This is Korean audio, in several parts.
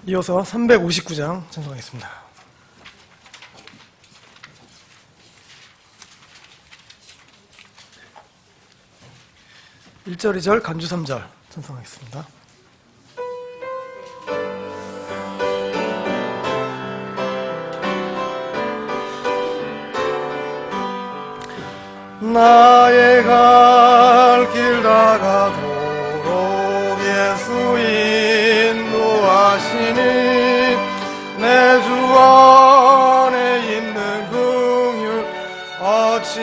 이어서 359장 찬송하겠습니다. 1절, 2절, 간주 3절 찬송하겠습니다. 나의 갈 길 다가도록 예수 인도하시니 내 주 안에 있는 긍휼 어찌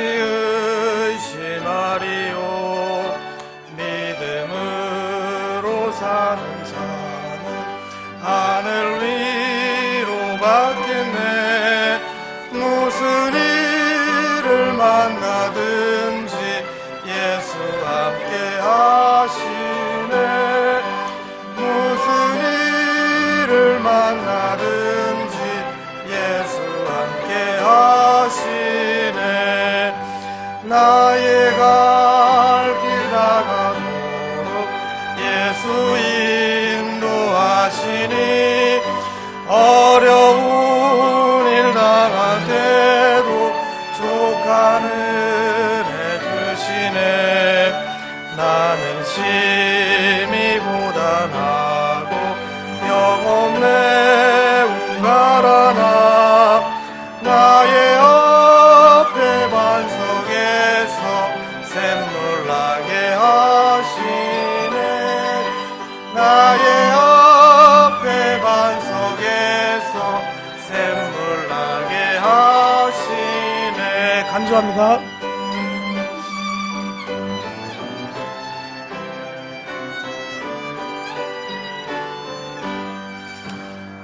의심하리요. 믿음으로 사는 자는 하늘 위로 받겠네. 무슨 일을 만나든지 예수 함께 하시네. 무슨 일을 만나든지 예수 함께 하시네. 나의 갈 길 다가도록 예수 인도하시니 어려운 일 당할 때도 족하는 해주시네. 나는 심히 고단하고 영혼내 웅가라나 나의 앞에 반석에서 샘물 나게 하시네. 나의 앞에 반석에서 샘물 나게 하시네. 간주합니다.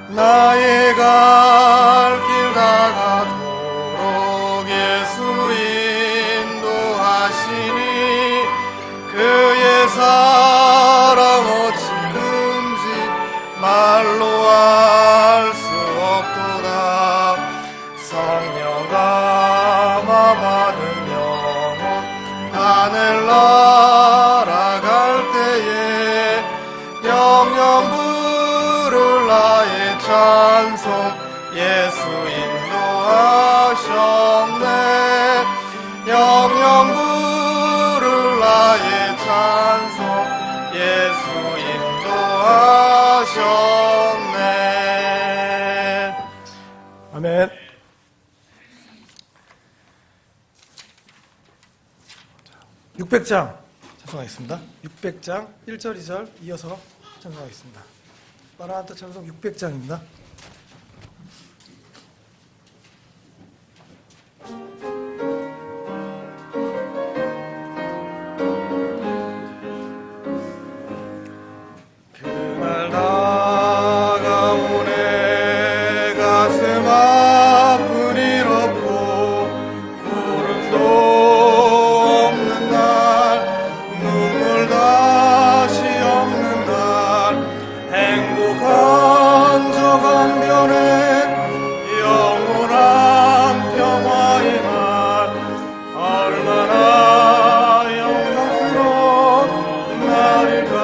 나의 갈 길 다가도록 예수 인도하시니 그의 사랑 어찌 큰지 말로 알 수 없도다. 성령 감화 받은 영혼 하늘 날아갈 때에 영영 부를 나의 찬송 예수 인도하셨네. 영영 부를 나의 찬송 예수 인도하셨네. 아멘. 자, 600장 찬송하겠습니다. 600장 1절 2절 이어서 찬송하겠습니다. 마라나타 찬송 600장입니다. 그날 다가오네. 가슴 아픈 일 없고 구름도 없는 날, 눈물 다시 없는 날, 행복한 저 강변에 영원한 평화의 날, 얼마나 영광스러운 날일까.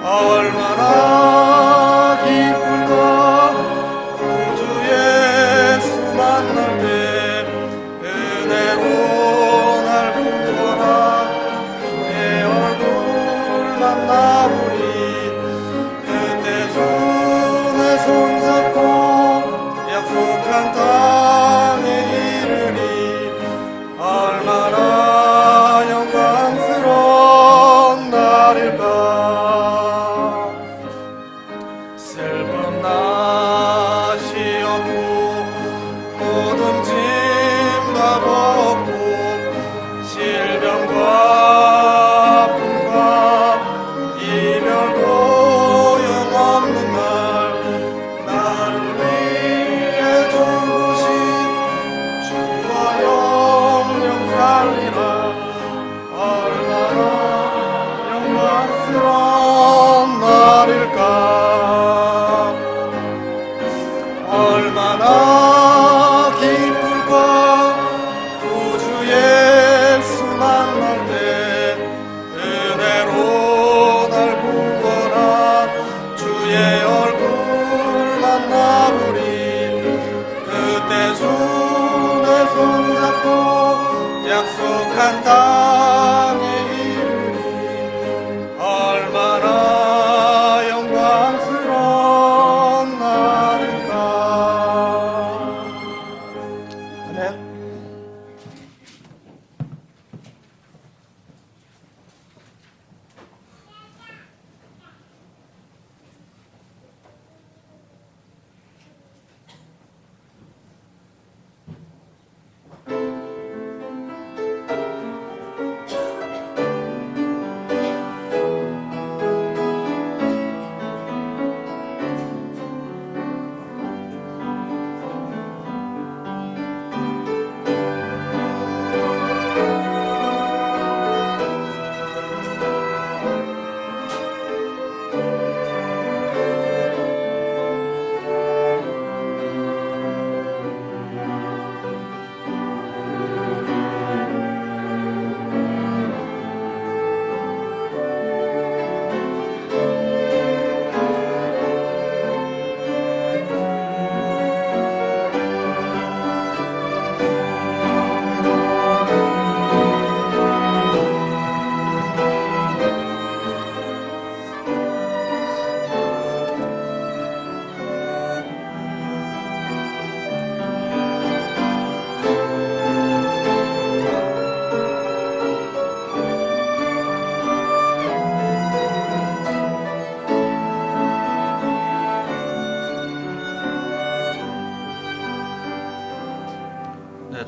얼마나 기쁠까. 구주 예수 만날 때 은혜로 날 구원한 주의 얼굴 만나보리. 그때 주 내 손잡고 약속한 땅에 이르니 얼마나 영광스러운 날일까.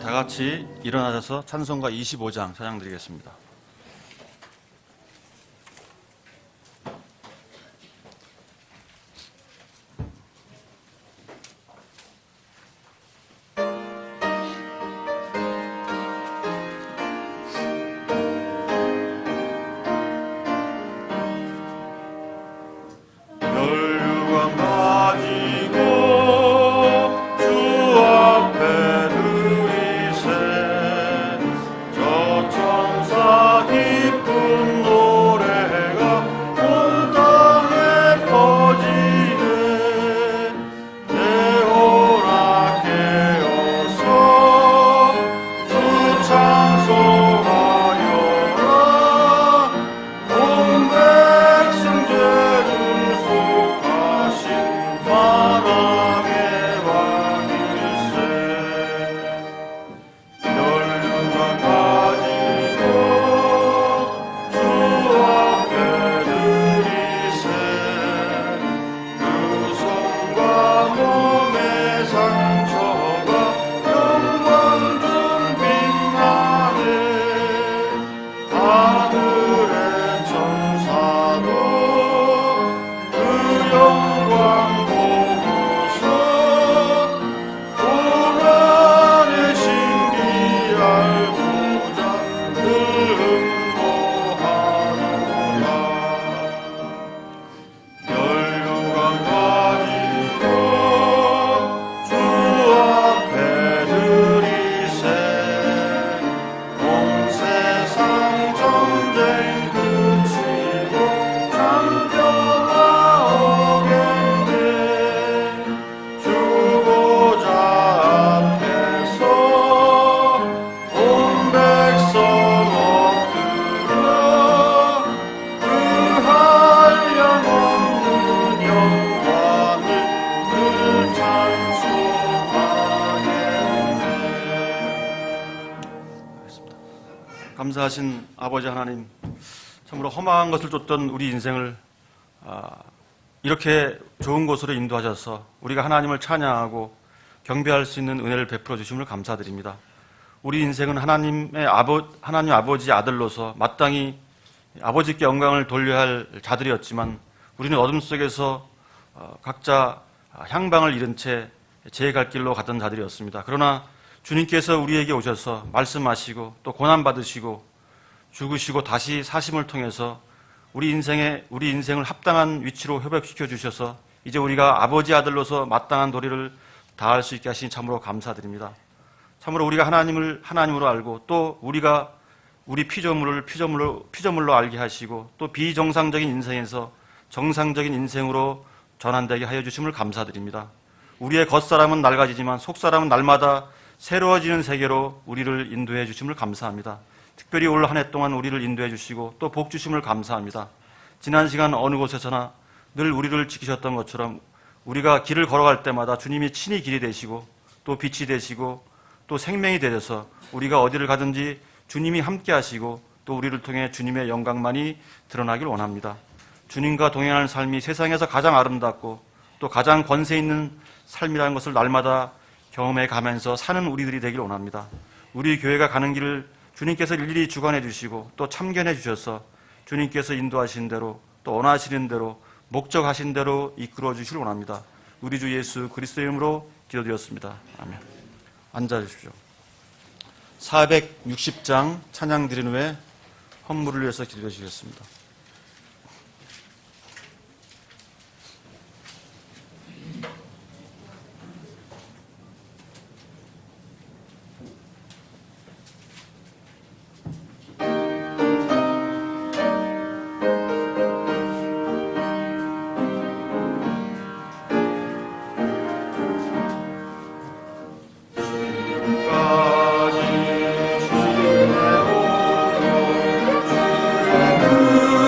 다 같이 일어나셔서 찬송가 25장 찬양 드리겠습니다. 감사하신 아버지 하나님, 참으로 험한 것을 쫓던 우리 인생을 이렇게 좋은 곳으로 인도하셔서 우리가 하나님을 찬양하고 경배할 수 있는 은혜를 베풀어 주심을 감사드립니다. 우리 인생은 하나님 아버지 아들로서 마땅히 아버지께 영광을 돌려야 할 자들이었지만 우리는 어둠 속에서 각자 향방을 잃은 채 제 갈 길로 가던 자들이었습니다. 그러나 주님께서 우리에게 오셔서 말씀하시고 또 고난받으시고 죽으시고 다시 사심을 통해서 우리 인생을 합당한 위치로 회복시켜 주셔서 이제 우리가 아버지 아들로서 마땅한 도리를 다할 수 있게 하시니 참으로 감사드립니다. 참으로 우리가 하나님을 하나님으로 알고 또 우리가 우리 피조물로 알게 하시고 또 비정상적인 인생에서 정상적인 인생으로 전환되게 하여 주심을 감사드립니다. 우리의 겉사람은 낡아지지만 속사람은 날마다 새로워지는 세계로 우리를 인도해 주심을 감사합니다. 특별히 올 한 해 동안 우리를 인도해 주시고 또 복 주심을 감사합니다. 지난 시간 어느 곳에서나 늘 우리를 지키셨던 것처럼 우리가 길을 걸어갈 때마다 주님이 친히 길이 되시고 또 빛이 되시고 또 생명이 되셔서 우리가 어디를 가든지 주님이 함께 하시고 또 우리를 통해 주님의 영광만이 드러나길 원합니다. 주님과 동행하는 삶이 세상에서 가장 아름답고 또 가장 권세 있는 삶이라는 것을 날마다 경험해 가면서 사는 우리들이 되길 원합니다. 우리 교회가 가는 길을 주님께서 일일이 주관해 주시고 또 참견해 주셔서 주님께서 인도하신 대로 또 원하시는 대로 목적하신 대로 이끌어 주시길 원합니다. 우리 주 예수 그리스도의 이름으로 기도드렸습니다. 아멘. 앉아 주십시오. 460장 찬양 드린 후에 헌물을 위해서 기도해 주시겠습니다. 그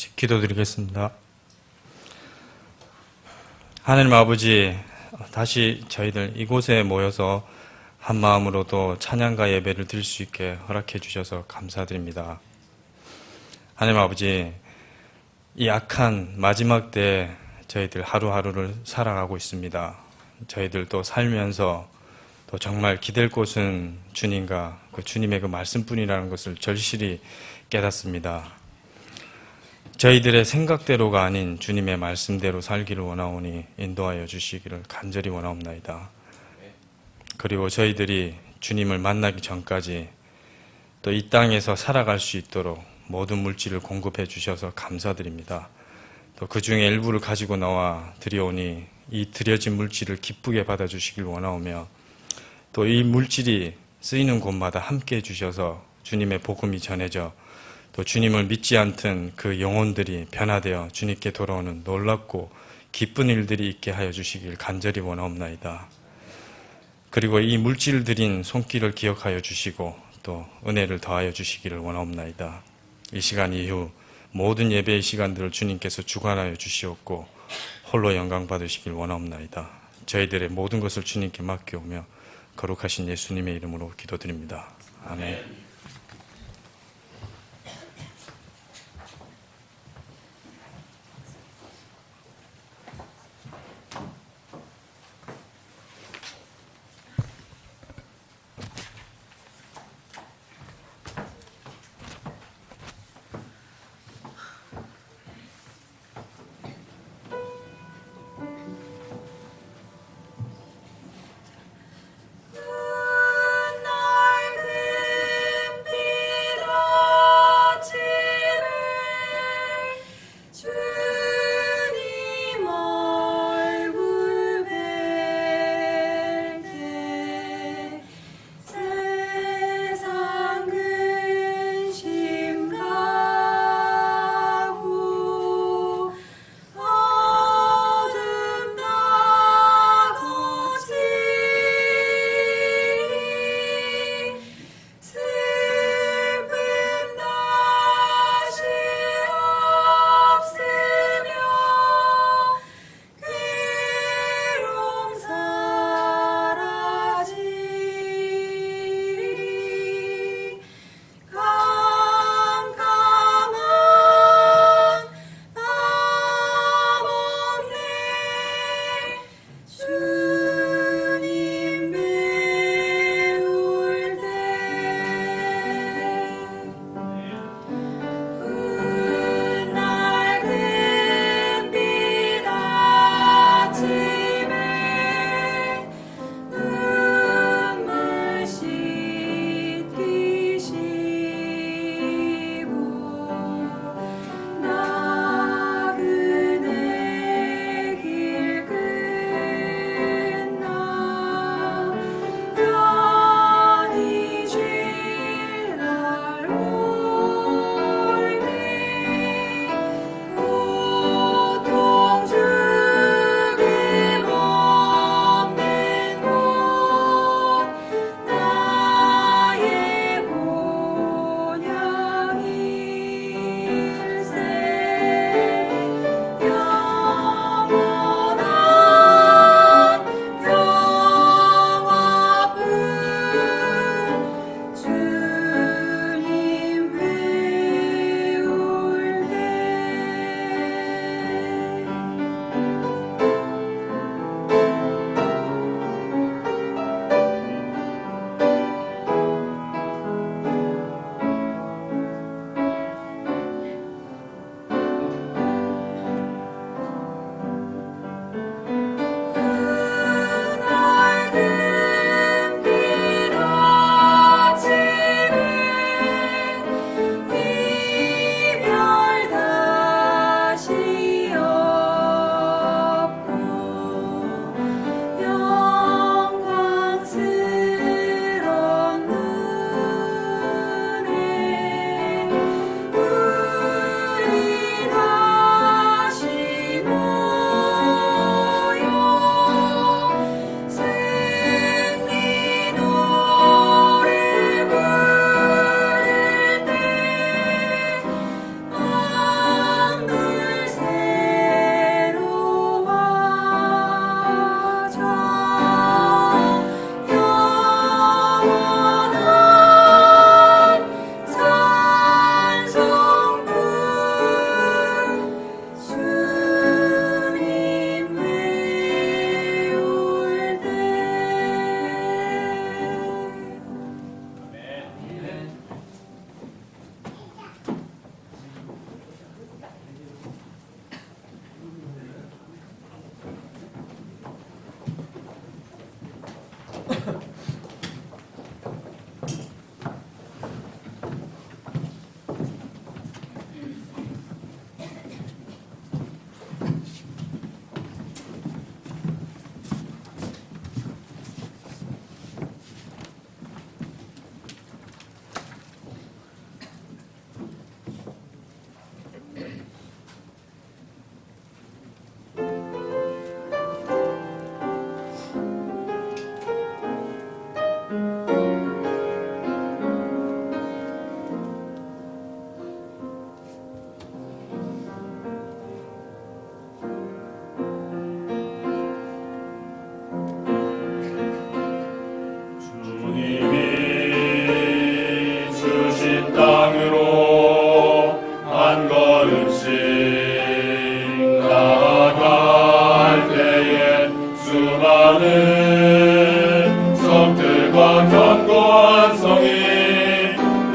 같이 기도드리겠습니다. 하나님 아버지, 다시 저희들 이곳에 모여서 한 마음으로 또 찬양과 예배를 드릴 수 있게 허락해 주셔서 감사드립니다. 하나님 아버지, 이 악한 마지막 때 저희들 하루하루를 살아가고 있습니다. 저희들도 살면서 또 정말 기댈 곳은 주님과 그 주님의 그 말씀뿐이라는 것을 절실히 깨닫습니다. 저희들의 생각대로가 아닌 주님의 말씀대로 살기를 원하오니 인도하여 주시기를 간절히 원하옵나이다. 그리고 저희들이 주님을 만나기 전까지 또 이 땅에서 살아갈 수 있도록 모든 물질을 공급해 주셔서 감사드립니다. 또 그 중에 일부를 가지고 나와 드려오니 이 드려진 물질을 기쁘게 받아주시길 원하오며 또 이 물질이 쓰이는 곳마다 함께 해주셔서 주님의 복음이 전해져 또 주님을 믿지 않던 그 영혼들이 변화되어 주님께 돌아오는 놀랍고 기쁜 일들이 있게 하여 주시길 간절히 원하옵나이다. 그리고 이 물질 드린 손길을 기억하여 주시고 또 은혜를 더하여 주시기를 원하옵나이다. 이 시간 이후 모든 예배의 시간들을 주님께서 주관하여 주시옵고 홀로 영광 받으시길 원하옵나이다. 저희들의 모든 것을 주님께 맡겨오며 거룩하신 예수님의 이름으로 기도드립니다. 아멘.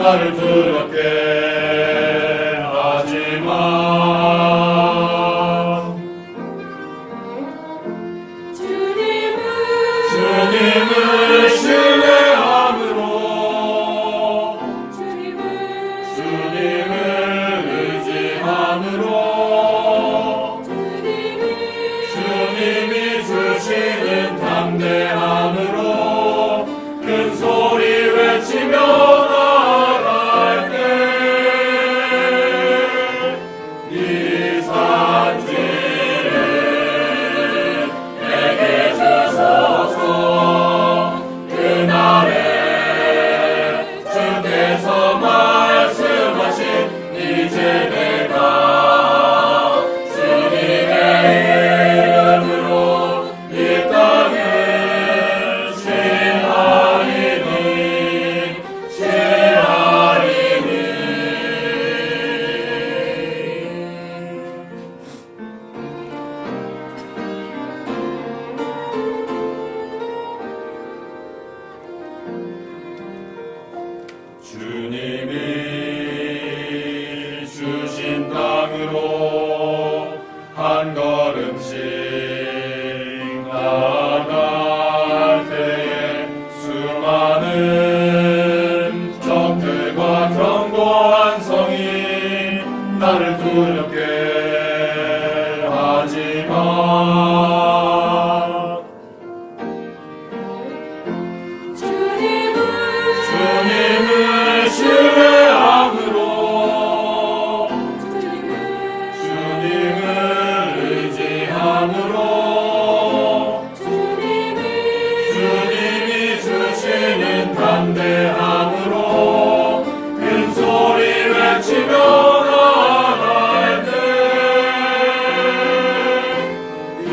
나를 두렵게 하지 마. 주님을 신뢰함으로 주님을 의지함으로 주님이 주시는 담대함으로 큰 소리 외치며 나아갈 때 이 산지를 내게 주소서. 그날에 주께서 말씀하신 이제 내가 주님의 이름으로 이 땅을 취하리니 주님이 주신 땅으로 한 걸음씩 나아갈 때에 수많은 적들과 견고한 성이 나를 두렵게 하지 마. 주님을 신뢰함으로 주님을 의지함으로 주님이 주시는 담대함으로 큰 소리 외치며 나아갈 때 이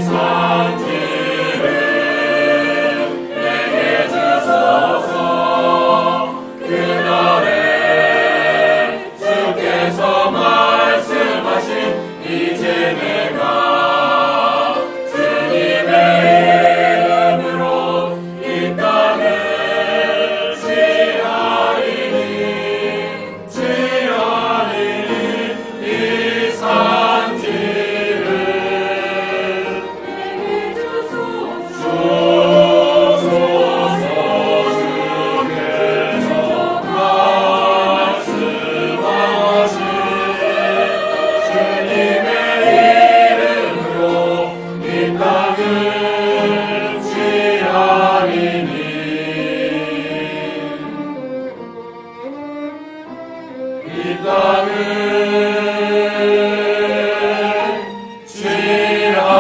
산지를 내게 주소서. 그날에 주께서 말씀하신 이제 내가 주님의 이름으로 이 땅을 취하리니 이 산지를 내게 주소서. 이 땅을 취하리니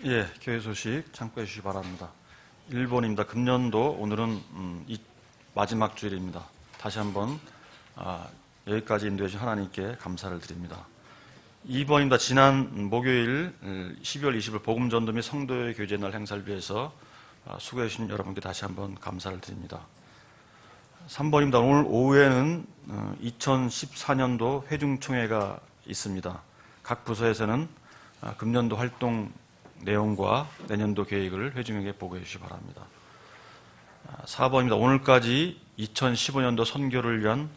예, 교회 소식 참고해 주시기 바랍니다. 1번입니다. 금년도 오늘은 이 마지막 주일입니다. 다시 한번 여기까지 인도해 주신 하나님께 감사를 드립니다. 2번입니다. 지난 목요일 12월 20일 복음전도 및 성도의 교제 날 행사를 위해서 수고해 주신 여러분께 다시 한번 감사를 드립니다. 3번입니다. 오늘 오후에는 2014년도 회중총회가 있습니다. 각 부서에서는 금년도 활동 내용과 내년도 계획을 회중에게 보고해 주시기 바랍니다. 4번입니다. 오늘까지 2015년도 선교를 위한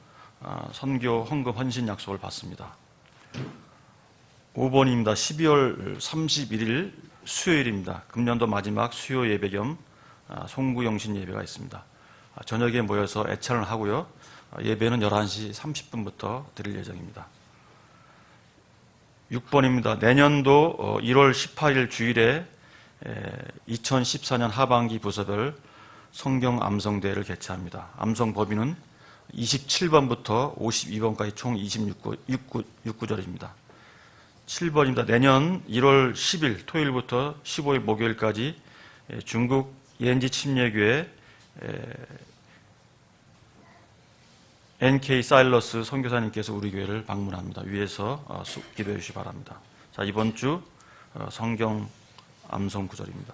선교 헌금 헌신 약속을 받습니다. 5번입니다. 12월 31일 수요일입니다. 금년도 마지막 수요 예배 겸 송구영신 예배가 있습니다. 저녁에 모여서 애찬을 하고요. 예배는 11시 30분부터 드릴 예정입니다. 6번입니다. 내년도 1월 18일 주일에 2014년 하반기 부서별 성경 암송대회를 개최합니다. 암송 법인은 27번부터 52번까지 총 26구절입니다. 7번입니다. 내년 1월 10일 토요일부터 15일 목요일까지 중국 ENG 침례교회 NK 사일러스 선교사님께서 우리 교회를 방문합니다. 위에서 기도해 주시기 바랍니다. 자, 이번 주 성경 암송 구절입니다.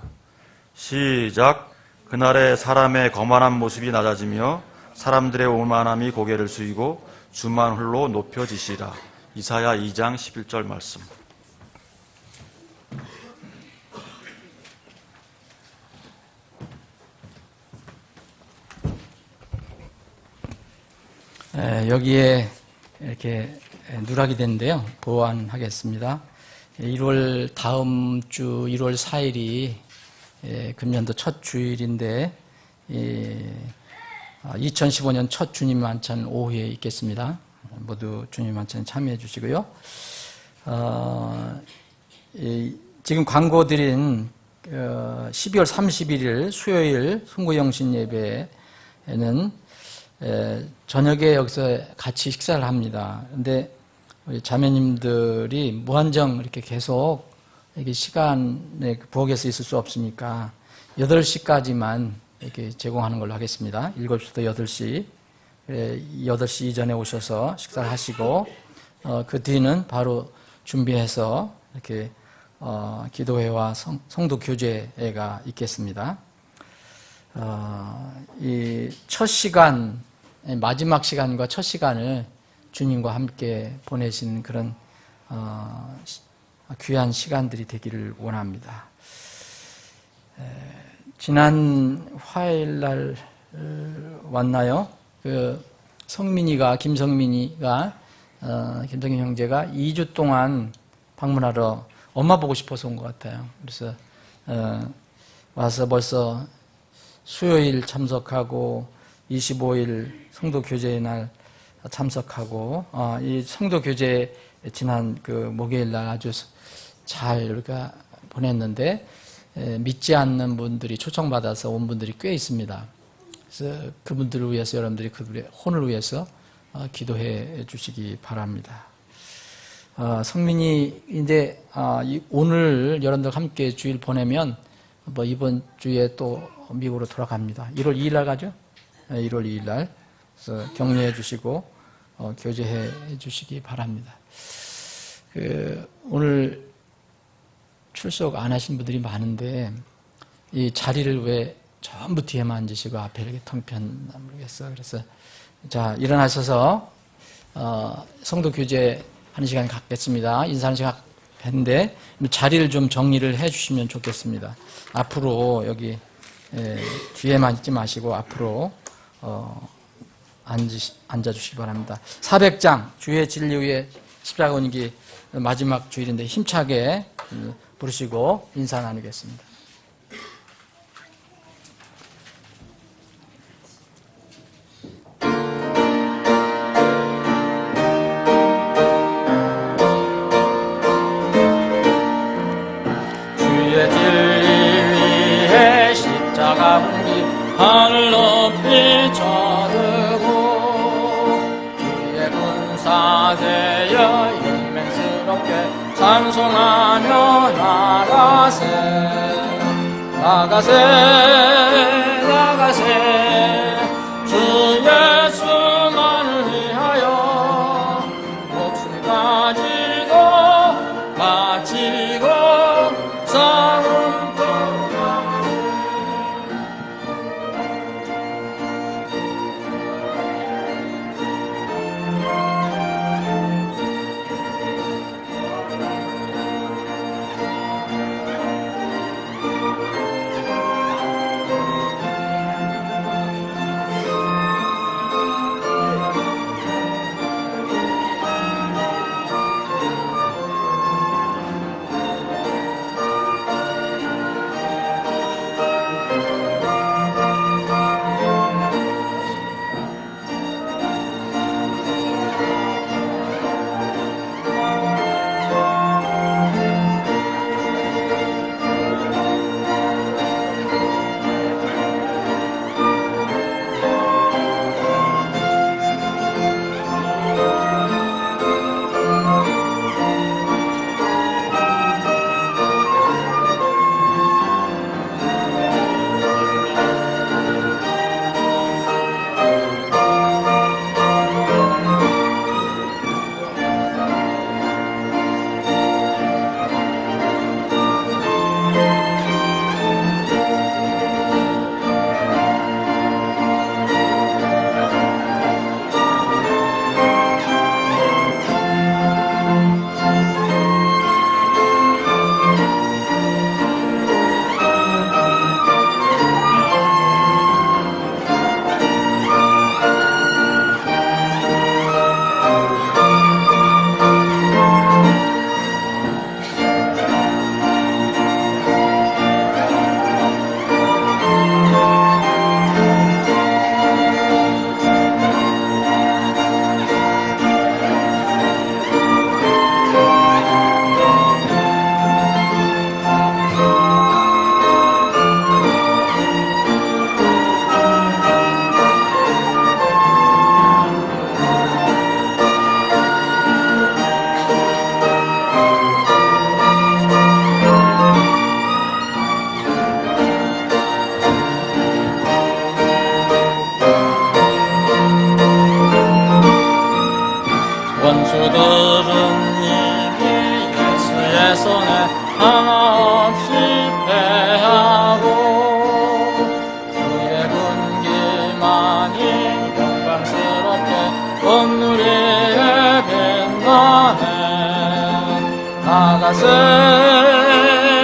시작. 그날에 사람의 거만한 모습이 낮아지며 사람들의 오만함이 고개를 숙이고 주만 홀로 높여지시라. 이사야 2장 11절 말씀. 여기에 이렇게 누락이 됐는데요. 보완하겠습니다. 1월 다음 주 1월 4일이 금년도 첫 주일인데 2015년 첫 주님 만찬 오후에 있겠습니다. 모두 주님 만찬에 참여해 주시고요. 지금 광고 드린 12월 31일 수요일 송구영신 예배에는 저녁에 여기서 같이 식사를 합니다. 근데 우리 자매님들이 무한정 이렇게 계속 이렇게 시간에 부엌에서 있을 수 없으니까 8시까지만 이렇게 제공하는 걸로 하겠습니다. 7시부터 8시. 8시 이전에 오셔서 식사를 하시고, 그 뒤는 바로 준비해서 이렇게, 기도회와 성도 교제가 있겠습니다. 이 첫 시간, 마지막 시간과 첫 시간을 주님과 함께 보내신 그런, 귀한 시간들이 되기를 원합니다. 지난 화요일 날 왔나요? 김성민이 형제가 2주 동안 방문하러 엄마 보고 싶어서 온 것 같아요. 그래서 와서 벌써 수요일 참석하고 25일 성도 교제의 날 참석하고 이 성도 교제 지난 목요일 날 아주 잘 우리가 보냈는데 믿지 않는 분들이 초청받아서 온 분들이 꽤 있습니다. 그래서 그분들을 위해서 여러분들이 그들의 혼을 위해서 기도해 주시기 바랍니다. 성민이 이제 오늘 여러분들 함께 주일 보내면 이번 주에 또 미국으로 돌아갑니다. 1월 2일 날 가죠? 1월 2일 날. 그래서 격려해 주시고 교제해 주시기 바랍니다. 오늘 출석 안 하신 분들이 많은데 이 자리를 왜 전부 뒤에만 앉으시고 앞에 이렇게 텅편 모르겠어. 그래서 자 일어나셔서 성도 교제 하는 시간 갖겠습니다. 인사하는 시간 했는데 자리를 좀 정리를 해주시면 좋겠습니다. 앞으로 여기 뒤에만 있지 마시고 앞으로 앉아주시기 바랍니다. 400장 주의 진리 위에 십자가 온기 마지막 주일인데 힘차게 부르시고 인사 나누겠습니다. 주의 진리 위에 십자가 온기 하늘 높이 쳐들고 주의 군사 되어 용맹스럽게 찬송하며 나가세 주 예수만을 위하여 목숨까지도 바치고 싸움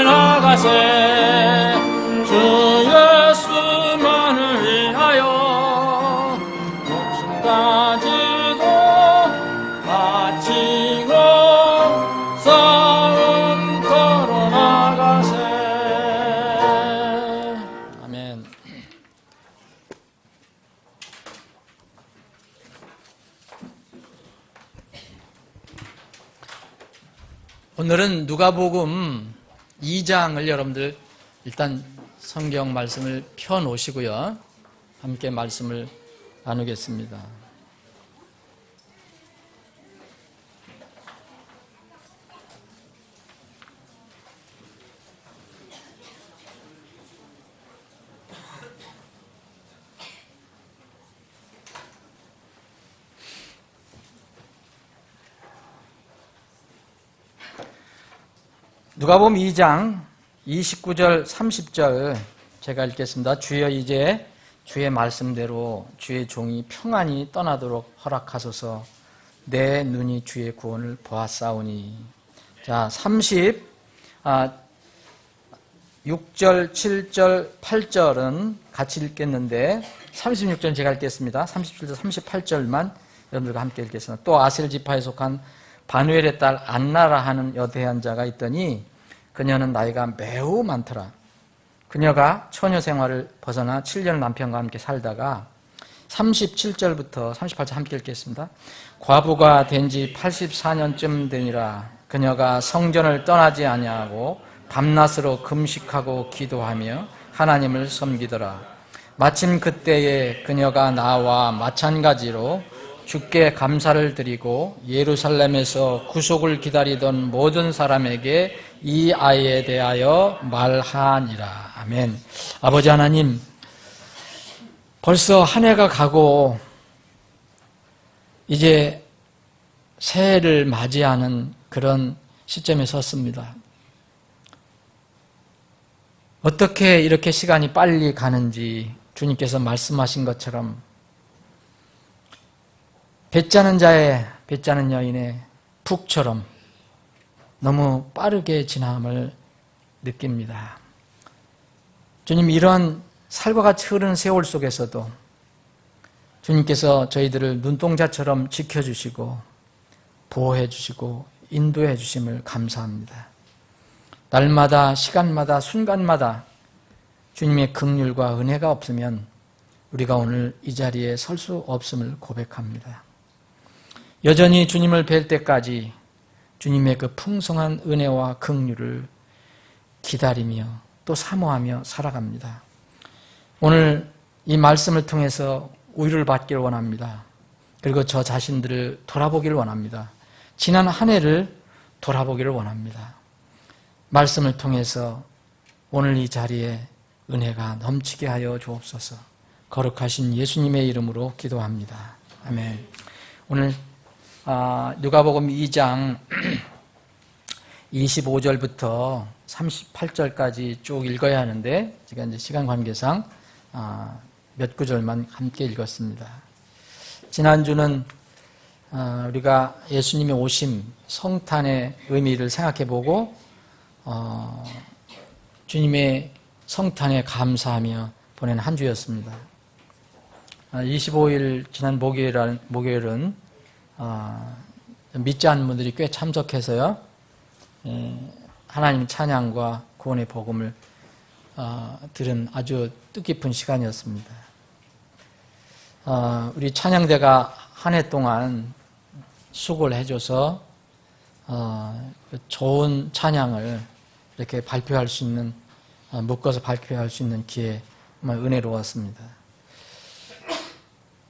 나가세 주 예수만을 위하여 목숨까지도 바치고 싸움 걸어 나가세. 아멘. 오늘은 누가복음 2장을 여러분들 일단 성경 말씀을 펴 놓으시고요. 함께 말씀을 나누겠습니다. 누가복음 2장 29절 30절 제가 읽겠습니다. 주여 이제 주의 말씀대로 주의 종이 평안히 떠나도록 허락하소서. 내 눈이 주의 구원을 보았사오니. 자, 6절, 7절, 8절은 같이 읽겠는데 36절은 제가 읽겠습니다. 37절, 38절만 여러분들과 함께 읽겠습니다. 또 아셀 지파에 속한 바누엘의 딸 안나라 하는 여대한 자가 있더니 그녀는 나이가 매우 많더라. 그녀가 처녀 생활을 벗어나 7년 남편과 함께 살다가 37절부터 38절 함께 읽겠습니다. 과부가 된 지 84년쯤 되니라. 그녀가 성전을 떠나지 아니하고 밤낮으로 금식하고 기도하며 하나님을 섬기더라. 마침 그때에 그녀가 나와 마찬가지로 주께 감사를 드리고 예루살렘에서 구속을 기다리던 모든 사람에게 이 아이에 대하여 말하니라. 아멘. 아버지 하나님, 벌써 한 해가 가고 이제 새해를 맞이하는 그런 시점에 섰습니다. 어떻게 이렇게 시간이 빨리 가는지 주님께서 말씀하신 것처럼 배짜는 자의, 배짜는 여인의 북처럼 너무 빠르게 지남을 느낍니다. 주님, 이런 살과 같이 흐르는 세월 속에서도 주님께서 저희들을 눈동자처럼 지켜주시고 보호해 주시고 인도해 주심을 감사합니다. 날마다, 시간마다, 순간마다 주님의 긍휼과 은혜가 없으면 우리가 오늘 이 자리에 설 수 없음을 고백합니다. 여전히 주님을 뵐 때까지 주님의 그 풍성한 은혜와 긍휼을 기다리며 또 사모하며 살아갑니다. 오늘 이 말씀을 통해서 우유를 받기를 원합니다. 그리고 저 자신들을 돌아보기를 원합니다. 지난 한 해를 돌아보기를 원합니다. 말씀을 통해서 오늘 이 자리에 은혜가 넘치게 하여 주옵소서. 거룩하신 예수님의 이름으로 기도합니다. 아멘. 오늘 누가복음 2장 25절부터 38절까지 쭉 읽어야 하는데 제가 이제 시간 관계상 몇 구절만 함께 읽었습니다. 지난주는 우리가 예수님의 오심, 성탄의 의미를 생각해보고 주님의 성탄에 감사하며 보낸 한 주였습니다. 25일 지난 목요일은 믿지 않는 분들이 꽤 참석해서요, 하나님 찬양과 구원의 복음을 들은 아주 뜻깊은 시간이었습니다. 우리 찬양대가 한 해 동안 수고를 해줘서 좋은 찬양을 이렇게 발표할 수 있는, 묶어서 발표할 수 있는 기회 정말 은혜로웠습니다.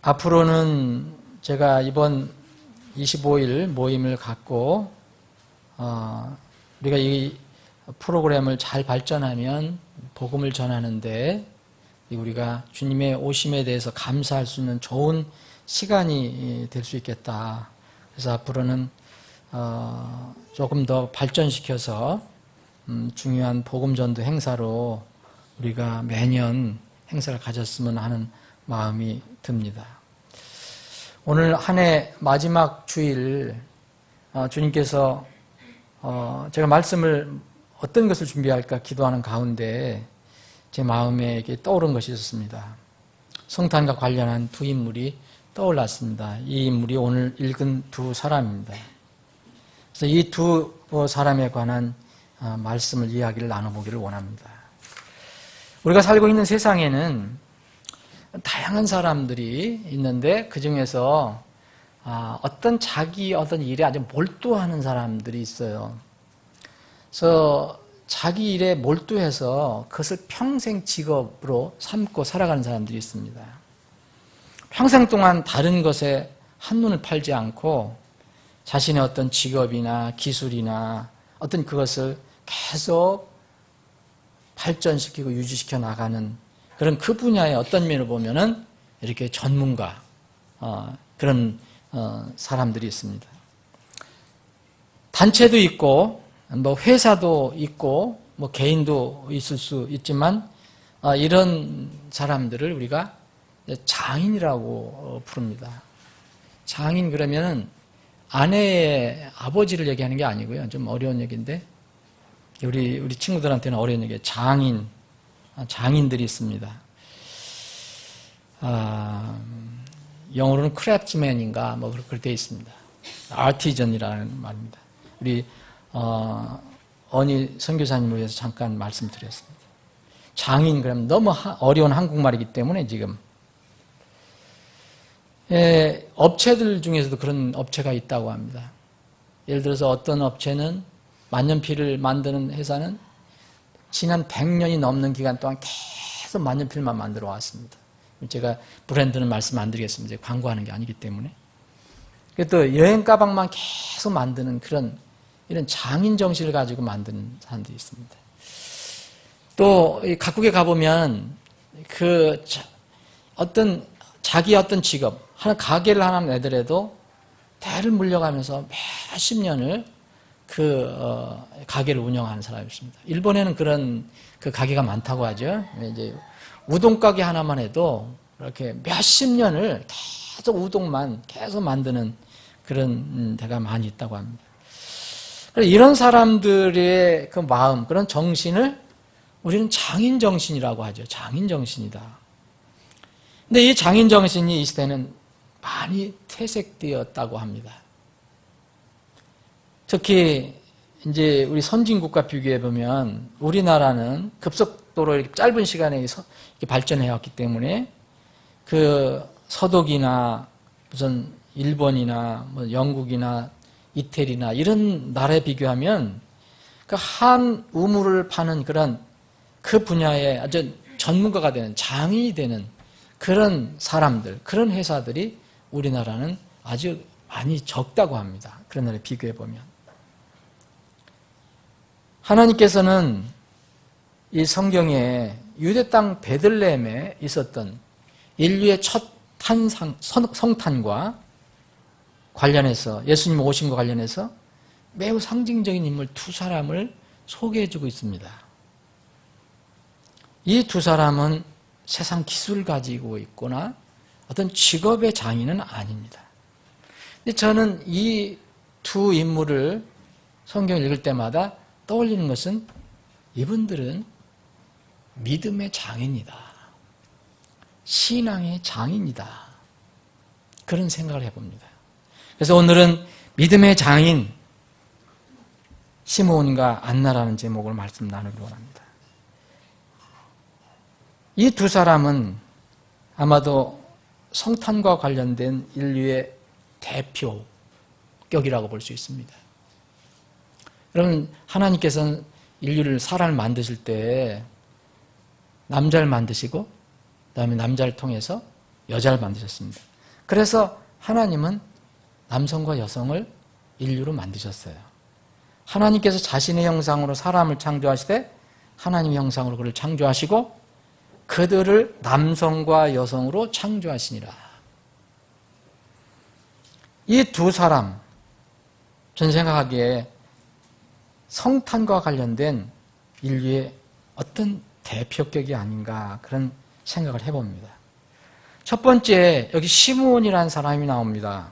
앞으로는 제가 이번 25일 모임을 갖고 우리가 이 프로그램을 잘 발전하면 복음을 전하는데 우리가 주님의 오심에 대해서 감사할 수 있는 좋은 시간이 될 수 있겠다. 그래서 앞으로는 조금 더 발전시켜서 중요한 복음전도 행사로 우리가 매년 행사를 가졌으면 하는 마음이 듭니다. 오늘 한 해 마지막 주일 주님께서 제가 말씀을 어떤 것을 준비할까 기도하는 가운데 제 마음에 이렇게 떠오른 것이 있었습니다. 성탄과 관련한 두 인물이 떠올랐습니다. 이 인물이 오늘 읽은 두 사람입니다. 그래서 이 두 사람에 관한 말씀을 이야기를 나눠보기를 원합니다. 우리가 살고 있는 세상에는 다양한 사람들이 있는데 그 중에서 어떤 자기 어떤 일에 아주 몰두하는 사람들이 있어요. 그래서 자기 일에 몰두해서 그것을 평생 직업으로 삼고 살아가는 사람들이 있습니다. 평생 동안 다른 것에 한눈을 팔지 않고 자신의 어떤 직업이나 기술이나 어떤 그것을 계속 발전시키고 유지시켜 나가는 그런 그 분야의 어떤 면을 보면은 이렇게 전문가 그런 사람들이 있습니다. 단체도 있고 뭐 회사도 있고 뭐 개인도 있을 수 있지만 이런 사람들을 우리가 장인이라고 부릅니다. 장인 그러면은 아내의 아버지를 얘기하는 게 아니고요. 좀 어려운 얘기인데 우리 친구들한테는 어려운 얘기예요. 장인들이 있습니다. 영어로는 크래프트맨인가 뭐 그렇게 되어 있습니다. 아티전이라는 말입니다. 우리 언니 선교사님을 위해서 잠깐 말씀드렸습니다. 장인 그러면 너무 어려운 한국말이기 때문에 지금 업체들 중에서도 그런 업체가 있다고 합니다. 예를 들어서 어떤 업체는 만년필을 만드는 회사는 지난 100년이 넘는 기간 동안 계속 만년필만 만들어 왔습니다. 제가 브랜드는 말씀 안 드리겠습니다. 광고하는 게 아니기 때문에. 또 여행 가방만 계속 만드는 이런 장인 정신을 가지고 만드는 사람들이 있습니다. 또 각국에 가보면 자기 어떤 직업, 가게를 하나 내더라도 대를 물려가면서 몇십 년을 가게를 운영하는 사람이 있습니다. 일본에는 그런 가게가 많다고 하죠. 이제 우동 가게 하나만 해도 이렇게 몇십 년을 계속 우동만 계속 만드는 그런 데가 많이 있다고 합니다. 이런 사람들의 그 마음, 그런 정신을 우리는 장인 정신이라고 하죠. 장인 정신이다. 근데 이 장인 정신이 이 시대는 많이 퇴색되었다고 합니다. 특히 이제 우리 선진국과 비교해 보면 우리나라는 급속도로 이렇게 짧은 시간에 이렇게 발전해 왔기 때문에 그 서독이나 무슨 일본이나 뭐 영국이나 이태리나 이런 나라에 비교하면 그 한 우물을 파는 그 분야에 아주 전문가가 되는 장인이 되는 그런 사람들, 그런 회사들이 우리나라는 아주 많이 적다고 합니다. 그런 나라에 비교해 보면. 하나님께서는 이 성경에 유대 땅 베들레헴에 있었던 인류의 첫 성탄과 관련해서 예수님 오신 것 관련해서 매우 상징적인 인물 두 사람을 소개해주고 있습니다. 이 두 사람은 세상 기술을 가지고 있거나 어떤 직업의 장인은 아닙니다. 근데 저는 이 두 인물을 성경을 읽을 때마다 떠올리는 것은 이분들은 믿음의 장인이다. 신앙의 장인이다. 그런 생각을 해봅니다. 그래서 오늘은 믿음의 장인 시므온과 안나라는 제목으로 말씀 나누기로 합니다. 이 두 사람은 아마도 성탄과 관련된 인류의 대표격이라고 볼 수 있습니다. 여러분, 하나님께서는 인류를 사람을 만드실 때 남자를 만드시고 그다음에 남자를 통해서 여자를 만드셨습니다. 그래서 하나님은 남성과 여성을 인류로 만드셨어요. 하나님께서 자신의 형상으로 사람을 창조하시되 하나님의 형상으로 그를 창조하시고 그들을 남성과 여성으로 창조하시니라. 이 두 사람, 전 생각하기에 성탄과 관련된 인류의 어떤 대표격이 아닌가 그런 생각을 해봅니다. 첫 번째, 여기 시므온이라는 사람이 나옵니다.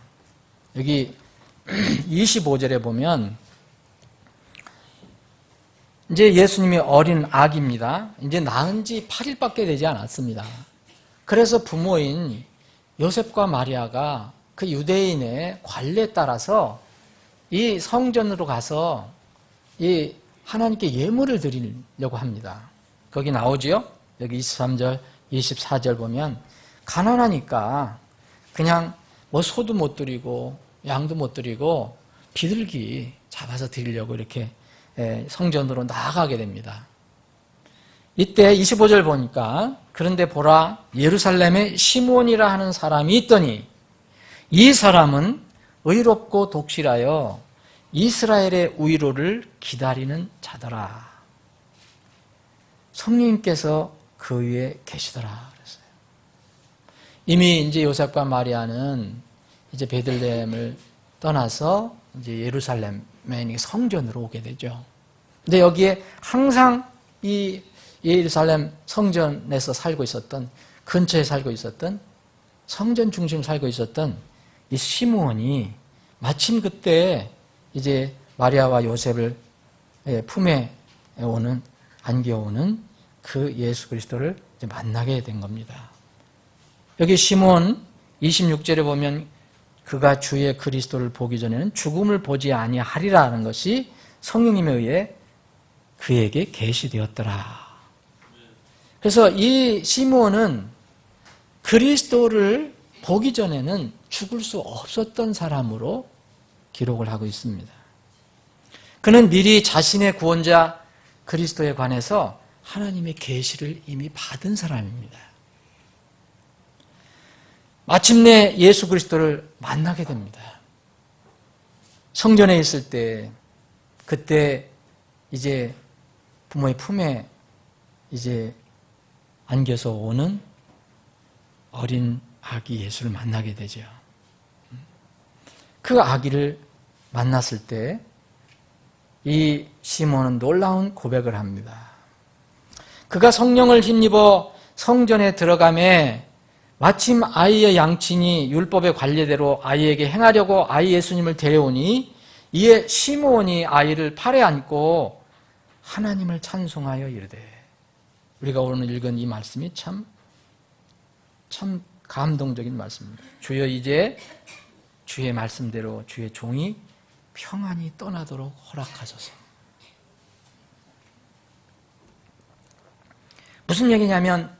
여기 25절에 보면 이제 예수님이 어린 아기입니다. 이제 낳은 지 8일밖에 되지 않았습니다. 그래서 부모인 요셉과 마리아가 그 유대인의 관례에 따라서 이 성전으로 가서 이 하나님께 예물을 드리려고 합니다. 거기 나오지요? 여기 23절, 24절 보면 가난하니까 그냥 뭐 소도 못 드리고 양도 못 드리고 비둘기 잡아서 드리려고 이렇게 성전으로 나아가게 됩니다. 이때 25절 보니까 그런데 보라 예루살렘에 시므온이라 하는 사람이 있더니 이 사람은 의롭고 독실하여 이스라엘의 위로를 기다리는 자더라. 성령님께서 그 위에 계시더라 그랬어요. 이미 이제 요셉과 마리아는 이제 베들레헴을 떠나서 이제 예루살렘에 성전으로 오게 되죠. 근데 여기에 항상 이 예루살렘 성전에서 살고 있었던, 근처에 살고 있었던, 성전 중심 살고 있었던 이 시므온이 마침 그때 이제 마리아와 요셉을 품에 안겨오는 그 예수 그리스도를 이제 만나게 된 겁니다. 여기 시므온 26절에 보면 그가 주의 그리스도를 보기 전에는 죽음을 보지 아니하리라는 것이 성령님에 의해 그에게 계시되었더라. 그래서 이 시므온은 그리스도를 보기 전에는 죽을 수 없었던 사람으로 기록을 하고 있습니다. 그는 미리 자신의 구원자 그리스도에 관해서 하나님의 계시를 이미 받은 사람입니다. 마침내 예수 그리스도를 만나게 됩니다. 성전에 있을 때 그때 이제 부모의 품에 이제 안겨서 오는 어린 아기 예수를 만나게 되죠. 그 아기를 만났을 때 이 시몬은 놀라운 고백을 합니다. 그가 성령을 힘입어 성전에 들어가매 마침 아이의 양친이 율법의 관례대로 아이에게 행하려고 아이 예수님을 데려오니 이에 시므온이 아이를 팔에 안고 하나님을 찬송하여 이르되, 우리가 오늘 읽은 이 말씀이 참 감동적인 말씀입니다. 주여 이제 주의 말씀대로 주의 종이 평안히 떠나도록 허락하소서. 무슨 얘기냐면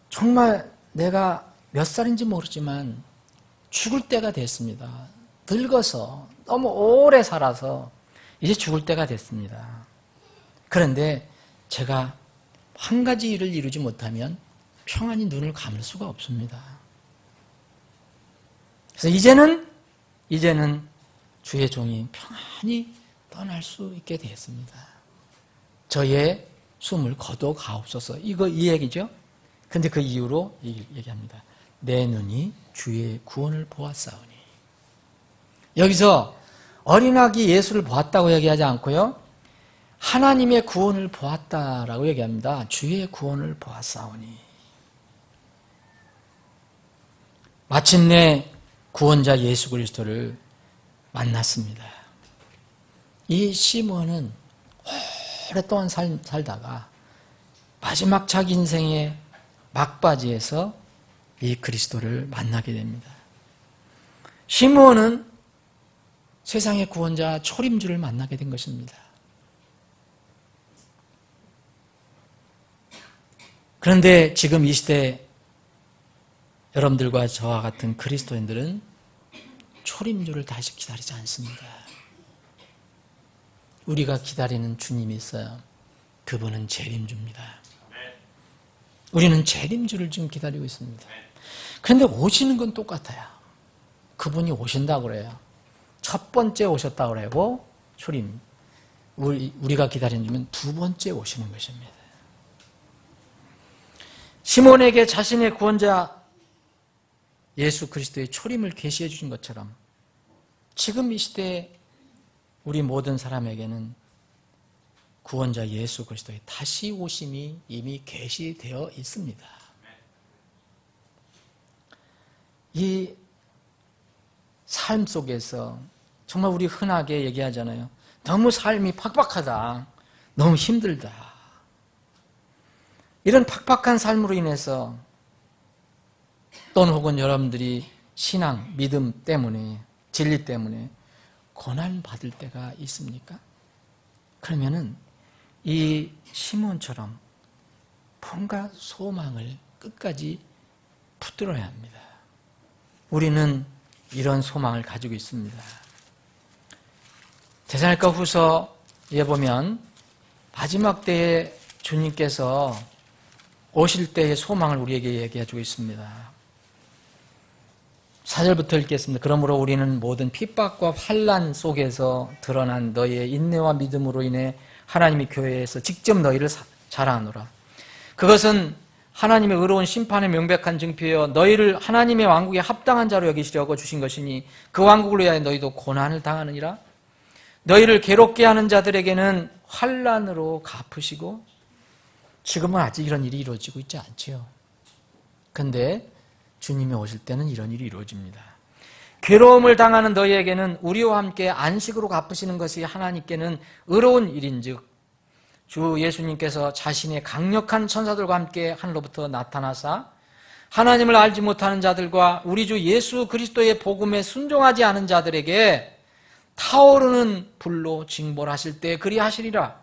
정말 내가 몇 살인지 모르지만 죽을 때가 됐습니다. 늙어서 너무 오래 살아서 이제 죽을 때가 됐습니다. 그런데 제가 한 가지 일을 이루지 못하면 평안히 눈을 감을 수가 없습니다. 그래서 이제는 주의 종이 평안히 떠날 수 있게 되었습니다. 저의 숨을 거둬 가옵소서. 이 얘기죠. 근데 그 이유로 얘기합니다. 내 눈이 주의 구원을 보았사오니. 여기서 어린아기 예수를 보았다고 얘기하지 않고요. 하나님의 구원을 보았다라고 얘기합니다. 주의 구원을 보았사오니. 마침내 구원자 예수 그리스도를 만났습니다. 이 시므온은 오랫동안 살다가 마지막 자기 인생의 막바지에서 이 그리스도를 만나게 됩니다. 시므온은 세상의 구원자 초림주를 만나게 된 것입니다. 그런데 지금 이 시대 여러분들과 저와 같은 그리스도인들은 초림주를 다시 기다리지 않습니다. 우리가 기다리는 주님이 있어요. 그분은 재림주입니다. 우리는 재림주를 지금 기다리고 있습니다. 그런데 오시는 건 똑같아요. 그분이 오신다고 그래요. 첫 번째 오셨다고 그러고 초림. 우리가 기다리는 주면 두 번째 오시는 것입니다. 시몬에게 자신의 구원자 예수 그리스도의 초림을 계시해 주신 것처럼 지금 이 시대에 우리 모든 사람에게는 구원자 예수 그리스도의 다시 오심이 이미 계시되어 있습니다. 이 삶 속에서 정말 우리 흔하게 얘기하잖아요. 너무 삶이 팍팍하다. 너무 힘들다. 이런 팍팍한 삶으로 인해서 또는 혹은 여러분들이 신앙, 믿음 때문에, 진리 때문에 고난 받을 때가 있습니까? 그러면은 이 시몬처럼 뭔가 소망을 끝까지 붙들어야 합니다. 우리는 이런 소망을 가지고 있습니다. 데살로니가 후서에 보면 마지막 때에 주님께서 오실 때의 소망을 우리에게 얘기해주고 있습니다. 4절부터 읽겠습니다. 그러므로 우리는 모든 핍박과 환난 속에서 드러난 너희의 인내와 믿음으로 인해 하나님의 교회에서 직접 너희를 자랑하노라. 그것은 하나님의 의로운 심판의 명백한 증표여 너희를 하나님의 왕국에 합당한 자로 여기시려고 주신 것이니 그 왕국을 위하여 너희도 고난을 당하느니라. 너희를 괴롭게 하는 자들에게는 환난으로 갚으시고, 지금은 아직 이런 일이 이루어지고 있지 않지요. 그런데 주님이 오실 때는 이런 일이 이루어집니다. 괴로움을 당하는 너희에게는 우리와 함께 안식으로 갚으시는 것이 하나님께는 의로운 일인즉 주 예수님께서 자신의 강력한 천사들과 함께 하늘로부터 나타나사 하나님을 알지 못하는 자들과 우리 주 예수 그리스도의 복음에 순종하지 않은 자들에게 타오르는 불로 징벌하실 때 그리하시리라.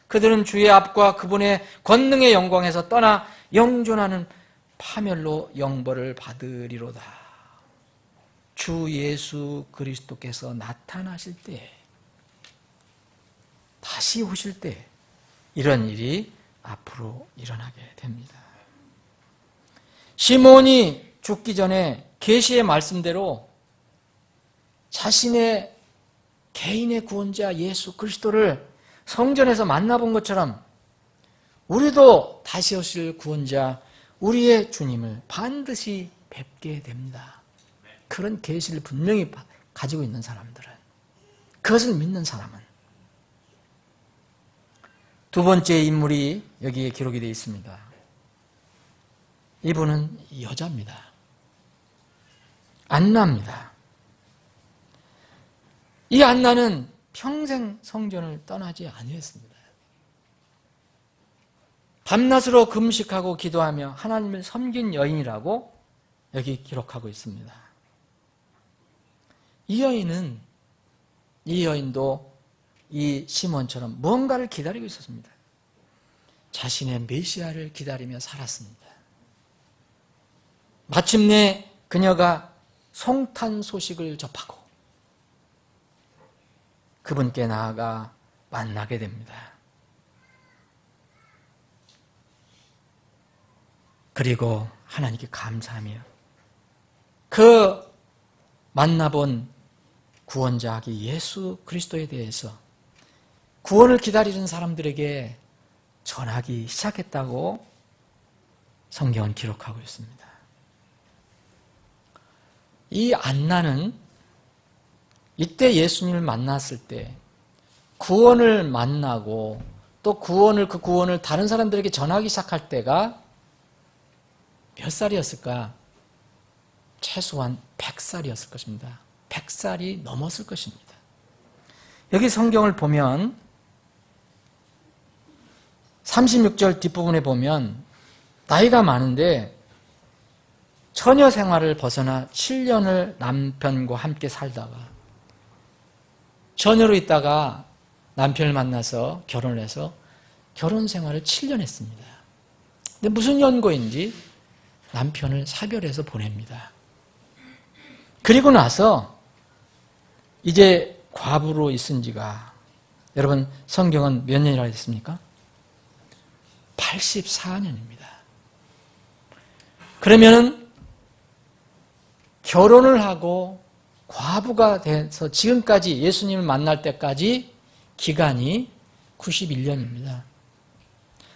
그들은 주의 앞과 그분의 권능의 영광에서 떠나 영존하는 파멸로 영벌을 받으리로다. 주 예수 그리스도께서 나타나실 때, 다시 오실 때 이런 일이 앞으로 일어나게 됩니다. 시몬이 죽기 전에 계시의 말씀대로 자신의 개인의 구원자 예수 그리스도를 성전에서 만나본 것처럼 우리도 다시 오실 구원자 우리의 주님을 반드시 뵙게 됩니다. 그런 계시를 분명히 가지고 있는 사람들은, 그것을 믿는 사람은. 두 번째 인물이 여기에 기록이 되어 있습니다. 이분은 여자입니다. 안나입니다. 이 안나는 평생 성전을 떠나지 아니했습니다. 밤낮으로 금식하고 기도하며 하나님을 섬긴 여인이라고 여기 기록하고 있습니다. 이 여인도 이 시몬처럼 무언가를 기다리고 있었습니다. 자신의 메시아를 기다리며 살았습니다. 마침내 그녀가 송탄 소식을 접하고 그분께 나아가 만나게 됩니다. 그리고 하나님께 감사하며 그 만나본 구원자기 예수 그리스도에 대해서 구원을 기다리는 사람들에게 전하기 시작했다고 성경은 기록하고 있습니다. 이 안나는 이때 예수님을 만났을 때 구원을 만나고 또 그 구원을 다른 사람들에게 전하기 시작할 때가 몇 살이었을까? 최소한 100살이었을 것입니다. 100살이 넘었을 것입니다. 여기 성경을 보면 36절 뒷부분에 보면 나이가 많은데 처녀 생활을 벗어나 7년을 남편과 함께 살다가 처녀로 있다가 남편을 만나서 결혼을 해서 결혼 생활을 7년 했습니다. 근데 무슨 연고인지 남편을 사별해서 보냅니다. 그리고 나서 이제 과부로 있은 지가, 여러분 성경은 몇 년이라고 했습니까? 84년입니다. 그러면은 결혼을 하고 과부가 돼서 지금까지 예수님을 만날 때까지 기간이 91년입니다.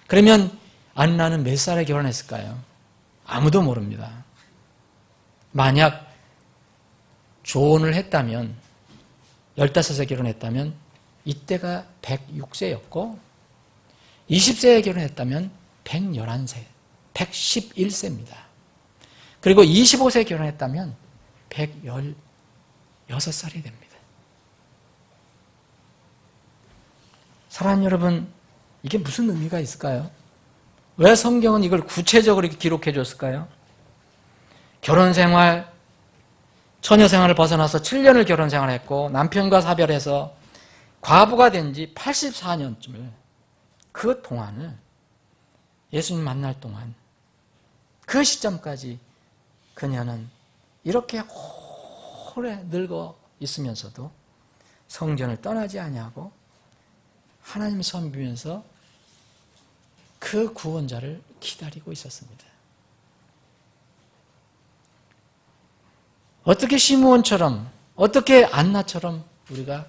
그러면 안나는 몇 살에 결혼했을까요? 아무도 모릅니다. 만약 조혼을 했다면 15세 결혼했다면 이때가 106세였고 20세에 결혼했다면 111세, 111세입니다. 그리고 25세에 결혼했다면 116살이 됩니다. 사랑하는 여러분, 이게 무슨 의미가 있을까요? 왜 성경은 이걸 구체적으로 이렇게 기록해 줬을까요? 결혼 생활, 처녀 생활을 벗어나서 7년을 결혼 생활했고 남편과 사별해서 과부가 된 지 84년쯤을 그 동안을 예수님 만날 동안 그 시점까지 그녀는 이렇게 오래 늙어 있으면서도 성전을 떠나지 아니하고 하나님을 섬기면서 그 구원자를 기다리고 있었습니다. 어떻게 시므온처럼, 어떻게 안나처럼 우리가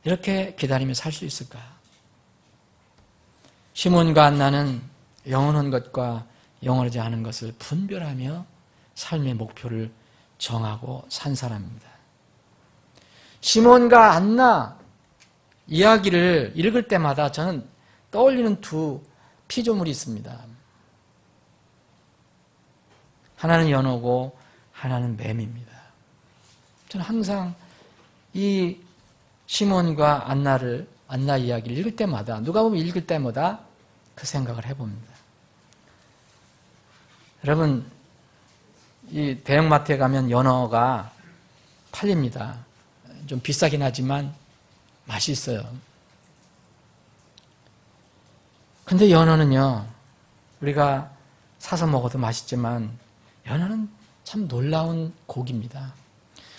이렇게 기다리며 살 수 있을까? 시므온과 안나는 영원한 것과 영원하지 않은 것을 분별하며 삶의 목표를 정하고 산 사람입니다. 시므온과 안나 이야기를 읽을 때마다 저는 떠올리는 두 피조물이 있습니다. 하나는 연어고 하나는 뱀입니다. 저는 항상 이 시몬과 안나 이야기를 읽을 때마다, 누가 보면 읽을 때마다 그 생각을 해봅니다. 여러분, 이 대형마트에 가면 연어가 팔립니다. 좀 비싸긴 하지만 맛있어요. 근데 연어는요, 우리가 사서 먹어도 맛있지만 연어는 참 놀라운 고기입니다.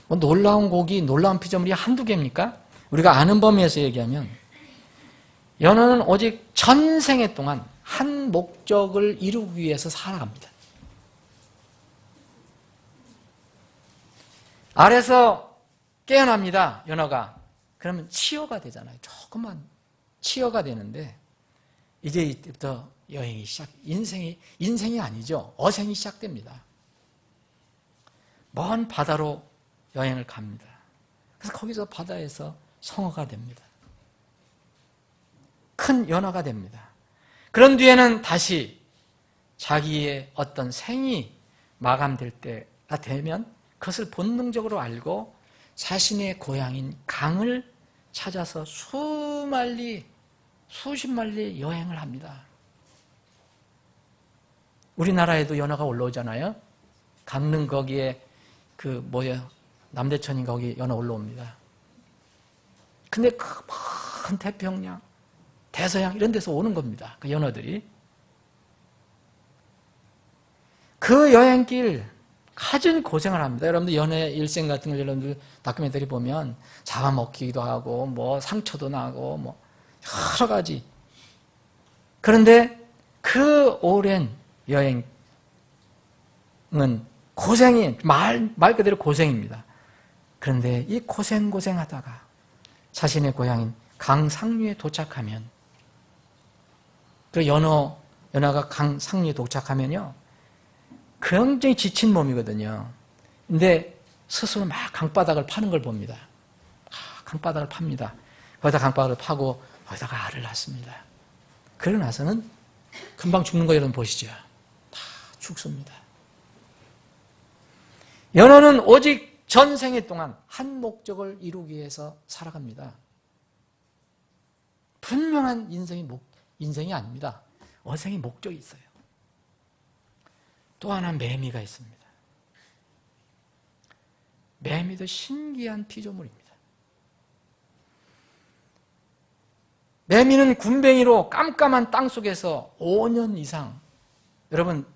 뭐 놀라운 고기, 놀라운 피조물이 한두 개입니까? 우리가 아는 범위에서 얘기하면 연어는 오직 전생애 동안 한 목적을 이루기 위해서 살아갑니다. 알에서 깨어납니다, 연어가. 그러면 치어가 되잖아요. 조금만 치어가 되는데 이제 이때부터 여행이 인생이 아니죠. 어생이 시작됩니다. 먼 바다로 여행을 갑니다. 그래서 거기서 바다에서 성어가 됩니다. 큰 연어가 됩니다. 그런 뒤에는 다시 자기의 어떤 생이 마감될 때가 되면 그것을 본능적으로 알고 자신의 고향인 강을 찾아서 수십 마리 여행을 합니다. 우리나라에도 연어가 올라오잖아요. 강릉 거기에 남대천인 거기 연어 올라옵니다. 근데 큰 태평양, 대서양 이런 데서 오는 겁니다. 그 연어들이. 그 여행길 가진 고생을 합니다. 여러분들 연애 일생 같은 걸 여러분들 다큐멘터리 보면 잡아먹히기도 하고 뭐 상처도 나고 뭐 여러 가지. 그런데 그 오랜 여행은 고생이 말 그대로 고생입니다. 그런데 이 고생하다가 자신의 고향인 강 상류에 도착하면 그 연어가 강 상류에 도착하면요 굉장히 지친 몸이거든요. 근데 스스로 막 강바닥을 파는 걸 봅니다. 강바닥을 팝니다. 거기다 강바닥을 파고 거기다가 알을 낳습니다. 그러고 나서는 금방 죽는 거 여러분 보시죠. 다 죽습니다. 연어는 오직 전생애 동안 한 목적을 이루기 위해서 살아갑니다. 분명한 인생이 아닙니다. 어생의 목적이 있어요. 또 하나 매미가 있습니다. 매미도 신기한 피조물입니다. 매미는 군뱅이로 깜깜한 땅 속에서 5년 이상, 여러분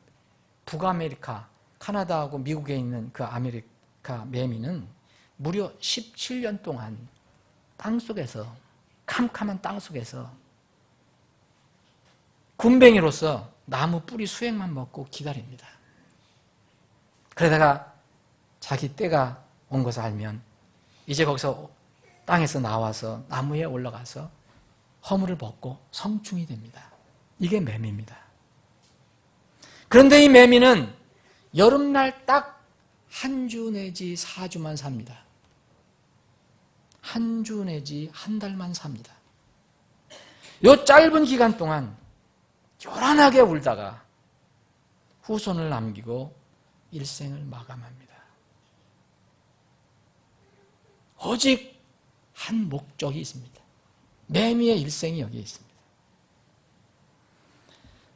북아메리카, 카나다하고 미국에 있는 그 아메리카 매미는 무려 17년 동안 땅속에서, 캄캄한 땅속에서 군뱅이로서 나무 뿌리 수액만 먹고 기다립니다. 그러다가 자기 때가 온 것을 알면 이제 거기서 땅에서 나와서 나무에 올라가서 허물을 벗고 성충이 됩니다. 이게 매미입니다. 그런데 이 매미는 여름날 딱 한 주 내지 4주만 삽니다. 한 주 내지 한 달만 삽니다. 이 짧은 기간 동안 요란하게 울다가 후손을 남기고 일생을 마감합니다. 오직 한 목적이 있습니다. 매미의 일생이 여기에 있습니다.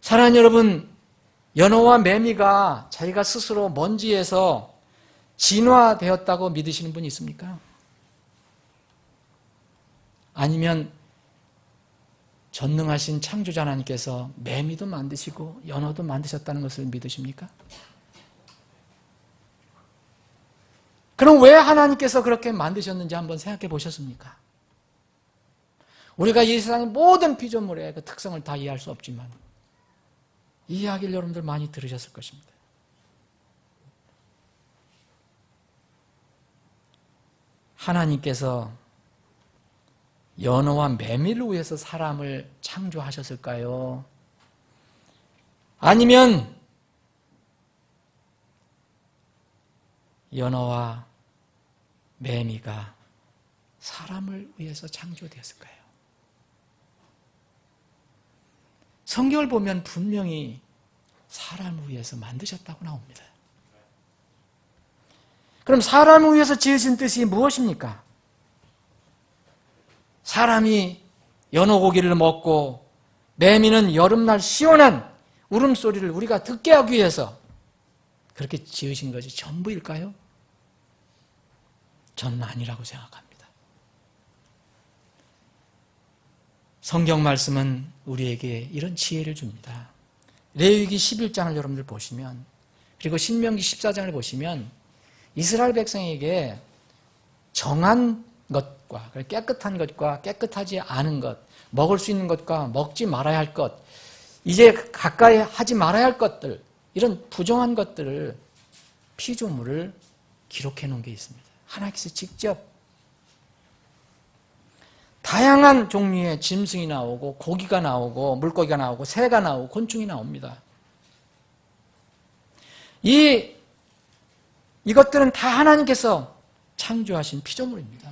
사랑하는 여러분, 연어와 매미가 자기가 스스로 먼지에서 진화되었다고 믿으시는 분이 있습니까? 아니면 전능하신 창조자 하나님께서 매미도 만드시고 연어도 만드셨다는 것을 믿으십니까? 그럼 왜 하나님께서 그렇게 만드셨는지 한번 생각해 보셨습니까? 우리가 이 세상의 모든 피조물의 그 특성을 다 이해할 수 없지만 이 이야기를 여러분들 많이 들으셨을 것입니다. 하나님께서 연어와 매미를 위해서 사람을 창조하셨을까요? 아니면 연어와 매미가 사람을 위해서 창조되었을까요? 성경을 보면 분명히 사람을 위해서 만드셨다고 나옵니다. 그럼 사람을 위해서 지으신 뜻이 무엇입니까? 사람이 연어고기를 먹고 매미는 여름날 시원한 울음소리를 우리가 듣게 하기 위해서 그렇게 지으신 것이 전부일까요? 저는 아니라고 생각합니다. 성경 말씀은 우리에게 이런 지혜를 줍니다. 레위기 11장을 여러분들 보시면, 그리고 신명기 14장을 보시면 이스라엘 백성에게 정한 것과 깨끗한 것과 깨끗하지 않은 것, 먹을 수 있는 것과 먹지 말아야 할 것, 이제 가까이 하지 말아야 할 것들, 이런 부정한 것들을, 피조물을 기록해 놓은 게 있습니다. 하나님께서 직접 다양한 종류의 짐승이 나오고 고기가 나오고 물고기가 나오고 새가 나오고 곤충이 나옵니다. 이것들은 다 하나님께서 창조하신 피조물입니다.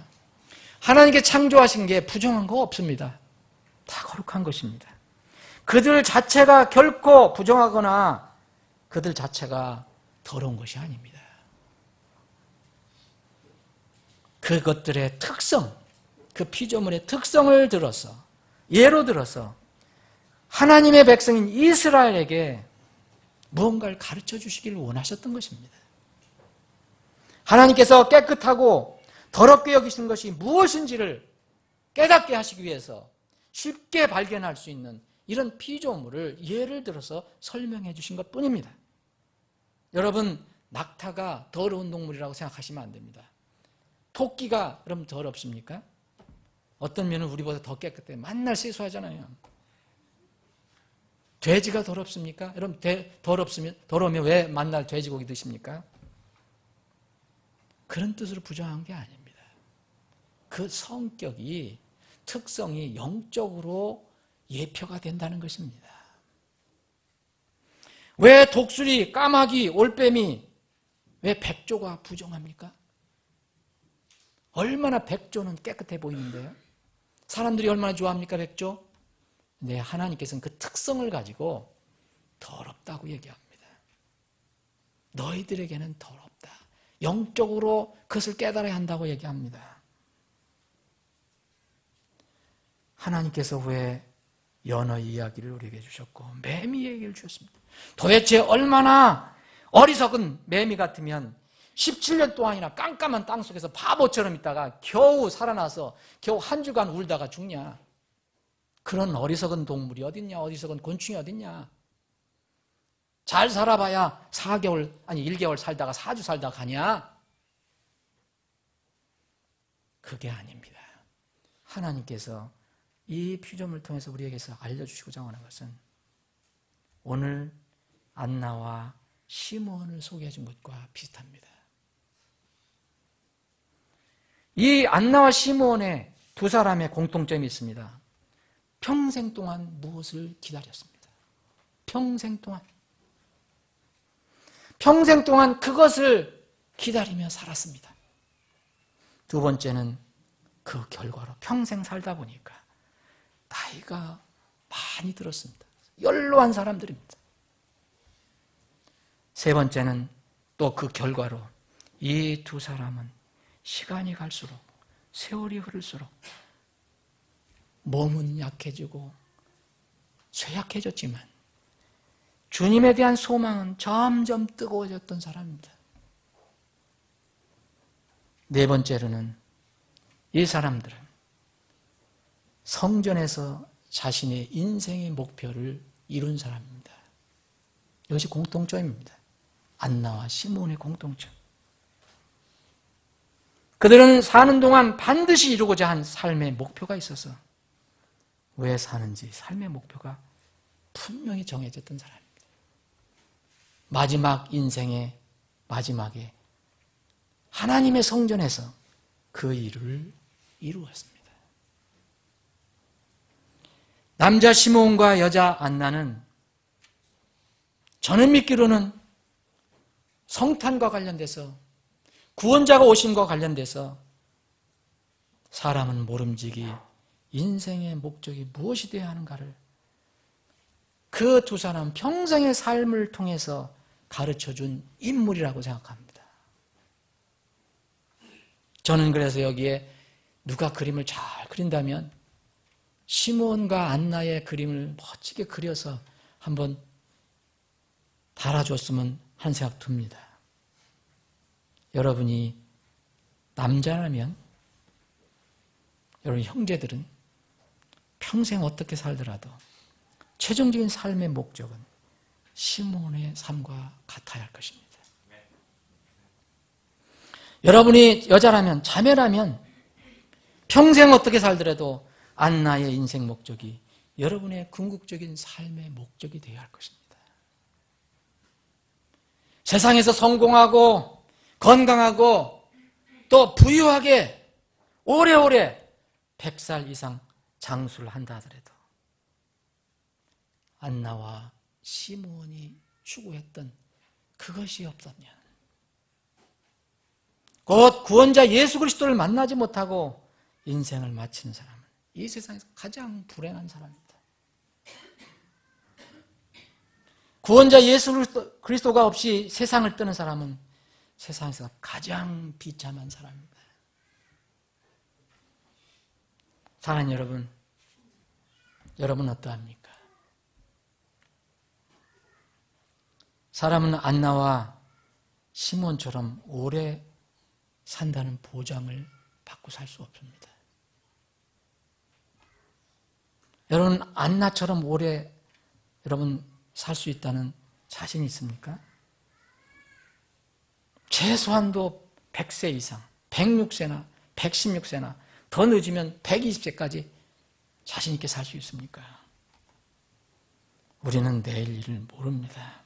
하나님께 창조하신 게 부정한 거 없습니다. 다 거룩한 것입니다. 그들 자체가 결코 부정하거나 그들 자체가 더러운 것이 아닙니다. 그것들의 특성, 그 피조물의 특성을 들어서, 예로 들어서 하나님의 백성인 이스라엘에게 무언가를 가르쳐 주시기를 원하셨던 것입니다. 하나님께서 깨끗하고 더럽게 여기시는 것이 무엇인지를 깨닫게 하시기 위해서 쉽게 발견할 수 있는 이런 피조물을 예를 들어서 설명해 주신 것뿐입니다. 여러분, 낙타가 더러운 동물이라고 생각하시면 안 됩니다. 토끼가 그럼 더럽습니까? 어떤 면은 우리보다 더 깨끗해요. 맨날 세수하잖아요. 돼지가 더럽습니까? 여러분, 더러우면 왜 맨날 돼지고기 드십니까? 그런 뜻으로 부정한 게 아닙니다. 그 성격이, 특성이 영적으로 예표가 된다는 것입니다. 왜 독수리, 까마귀, 올빼미, 왜 백조가 부정합니까? 얼마나 백조는 깨끗해 보이는데요? 사람들이 얼마나 좋아합니까, 백조? 네, 하나님께서는 그 특성을 가지고 더럽다고 얘기합니다. 너희들에게는 더럽다. 영적으로 그것을 깨달아야 한다고 얘기합니다. 하나님께서 왜 연어 이야기를 우리에게 주셨고 매미 얘기를 주셨습니다. 도대체 얼마나 어리석은 매미 같으면 17년 동안이나 깜깜한 땅속에서 바보처럼 있다가 겨우 살아나서 겨우 한 주간 울다가 죽냐? 그런 어리석은 동물이 어딨냐? 어리석은 곤충이 어딨냐? 잘 살아봐야 4개월, 아니 1개월 살다가 4주 살다가 가냐? 그게 아닙니다. 하나님께서 이 피조물을 통해서 우리에게서 알려주시고자 하는 것은 오늘 안나와 시므온을 소개해 준 것과 비슷합니다. 이 안나와 시므온의 두 사람의 공통점이 있습니다. 평생 동안 무엇을 기다렸습니다. 평생 동안. 평생 동안 그것을 기다리며 살았습니다. 두 번째는 그 결과로 평생 살다 보니까 나이가 많이 들었습니다. 연로한 사람들입니다. 세 번째는 또 그 결과로 이 두 사람은 시간이 갈수록, 세월이 흐를수록 몸은 약해지고 쇠약해졌지만 주님에 대한 소망은 점점 뜨거워졌던 사람입니다. 네 번째로는 이 사람들은 성전에서 자신의 인생의 목표를 이룬 사람입니다. 이것이 공통점입니다. 안나와 시몬의 공통점. 그들은 사는 동안 반드시 이루고자 한 삶의 목표가 있어서 왜 사는지 삶의 목표가 분명히 정해졌던 사람입니다. 마지막 인생의 마지막에 하나님의 성전에서 그 일을 이루었습니다. 남자 시몬과 여자 안나는 저는 믿기로는 성탄과 관련돼서 구원자가 오심과 관련돼서 사람은 모름지기 인생의 목적이 무엇이 되어야 하는가를 그 두 사람 평생의 삶을 통해서 가르쳐준 인물이라고 생각합니다. 저는 그래서 여기에 누가 그림을 잘 그린다면 시몬과 안나의 그림을 멋지게 그려서 한번 달아줬으면 한 생각 듭니다. 여러분이 남자라면 여러분 형제들은 평생 어떻게 살더라도 최종적인 삶의 목적은 시몬의 삶과 같아야 할 것입니다. 여러분이 여자라면, 자매라면 평생 어떻게 살더라도 안나의 인생 목적이 여러분의 궁극적인 삶의 목적이 되어야 할 것입니다. 세상에서 성공하고 건강하고 또 부유하게 오래오래 100살 이상 장수를 한다 하더라도 안나와 시몬이 추구했던 그것이 없었냐. 곧 구원자 예수 그리스도를 만나지 못하고 인생을 마치는 사람은 이 세상에서 가장 불행한 사람입니다. 구원자 예수 그리스도가 없이 세상을 떠는 사람은 세상에서 가장 비참한 사람입니다. 사랑하는 여러분, 여러분 어떠합니까? 사람은 안나와 시몬처럼 오래 산다는 보장을 받고 살 수 없습니다. 여러분 안나처럼 오래 여러분 살 수 있다는 자신이 있습니까? 최소한도 100세 이상, 106세나 116세나 더 늦으면 120세까지 자신 있게 살 수 있습니까? 우리는 내일 일을 모릅니다.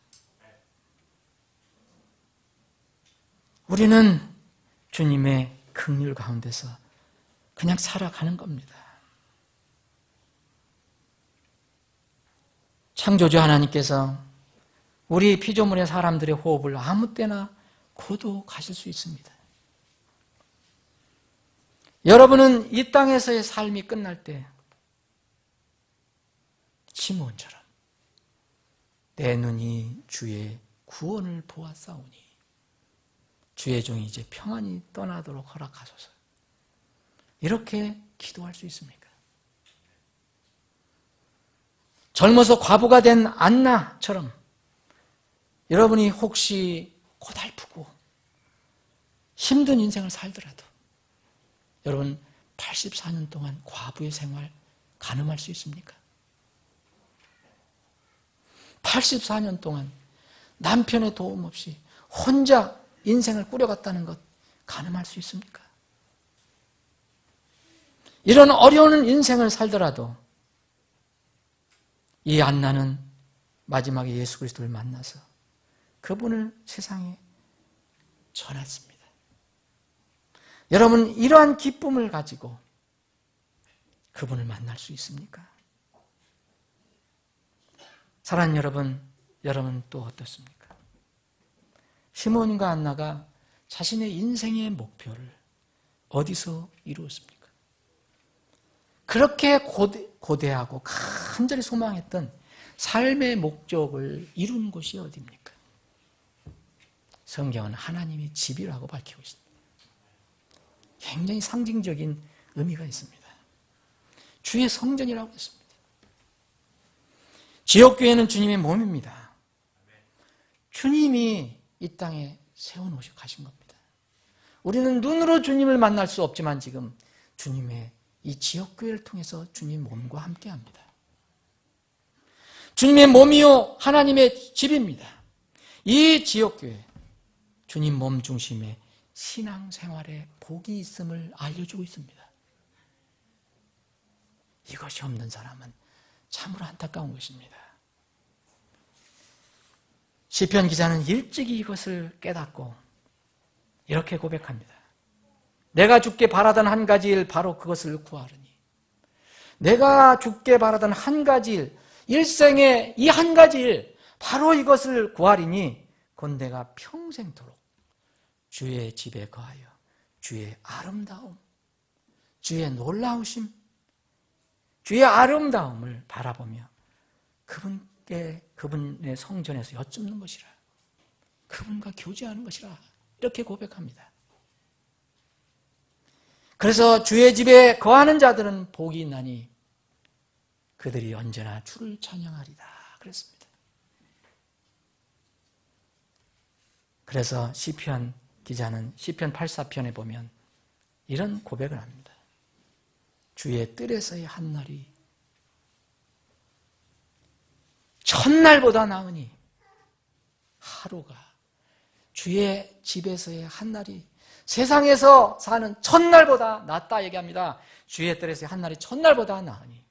우리는 주님의 긍휼 가운데서 그냥 살아가는 겁니다. 창조주 하나님께서 우리 피조물의 사람들의 호흡을 아무 때나 고도 가실 수 있습니다. 여러분은 이 땅에서의 삶이 끝날 때 시몬처럼 내 눈이 주의 구원을 보았사오니 주의 종이 이제 평안히 떠나도록 허락하소서. 이렇게 기도할 수 있습니까? 젊어서 과부가 된 안나처럼 여러분이 혹시 고달프고 힘든 인생을 살더라도 여러분 84년 동안 과부의 생활 가늠할 수 있습니까? 84년 동안 남편의 도움 없이 혼자 인생을 꾸려갔다는 것 가늠할 수 있습니까? 이런 어려운 인생을 살더라도 이 안나는 마지막에 예수 그리스도를 만나서 그분을 세상에 전했습니다. 여러분 이러한 기쁨을 가지고 그분을 만날 수 있습니까? 사랑하는 여러분, 여러분 또 어떻습니까? 시몬과 안나가 자신의 인생의 목표를 어디서 이루었습니까? 그렇게 고대하고 간절히 소망했던 삶의 목적을 이룬 곳이 어디입니까? 성경은 하나님의 집이라고 밝히고 있습니다. 굉장히 상징적인 의미가 있습니다. 주의 성전이라고 했습니다. 지옥교회는 주님의 몸입니다. 주님이 이 땅에 세워놓으시고 가신 겁니다. 우리는 눈으로 주님을 만날 수 없지만 지금 주님의 이 지역교회를 통해서 주님 몸과 함께합니다. 주님의 몸이요 하나님의 집입니다. 이 지역교회 주님 몸 중심의 신앙생활에 복이 있음을 알려주고 있습니다. 이것이 없는 사람은 참으로 안타까운 것입니다. 시편 기자는 일찍이 이것을 깨닫고 이렇게 고백합니다. 내가 주께 바라던 한 가지 일 바로 그것을 구하르니 내가 주께 바라던 한 가지 일 일생의 이 한 가지 일 바로 이것을 구하리니 곧 내가 평생토록 주의 집에 거하여 주의 아름다움 주의 놀라우심 주의 아름다움을 바라보며 그분의 성전에서 여쭙는 것이라 그분과 교제하는 것이라 이렇게 고백합니다. 그래서 주의 집에 거하는 자들은 복이 있나니 그들이 언제나 주를 찬양하리다 그랬습니다. 그래서 시편 기자는 시편 84편에 보면 이런 고백을 합니다. 주의 뜰에서의 한날이 천날보다 나으니 하루가 주의 집에서의 한날이 세상에서 사는 천날보다 낫다 얘기합니다. 주의 뜰에서의 한날이 천날보다 나으니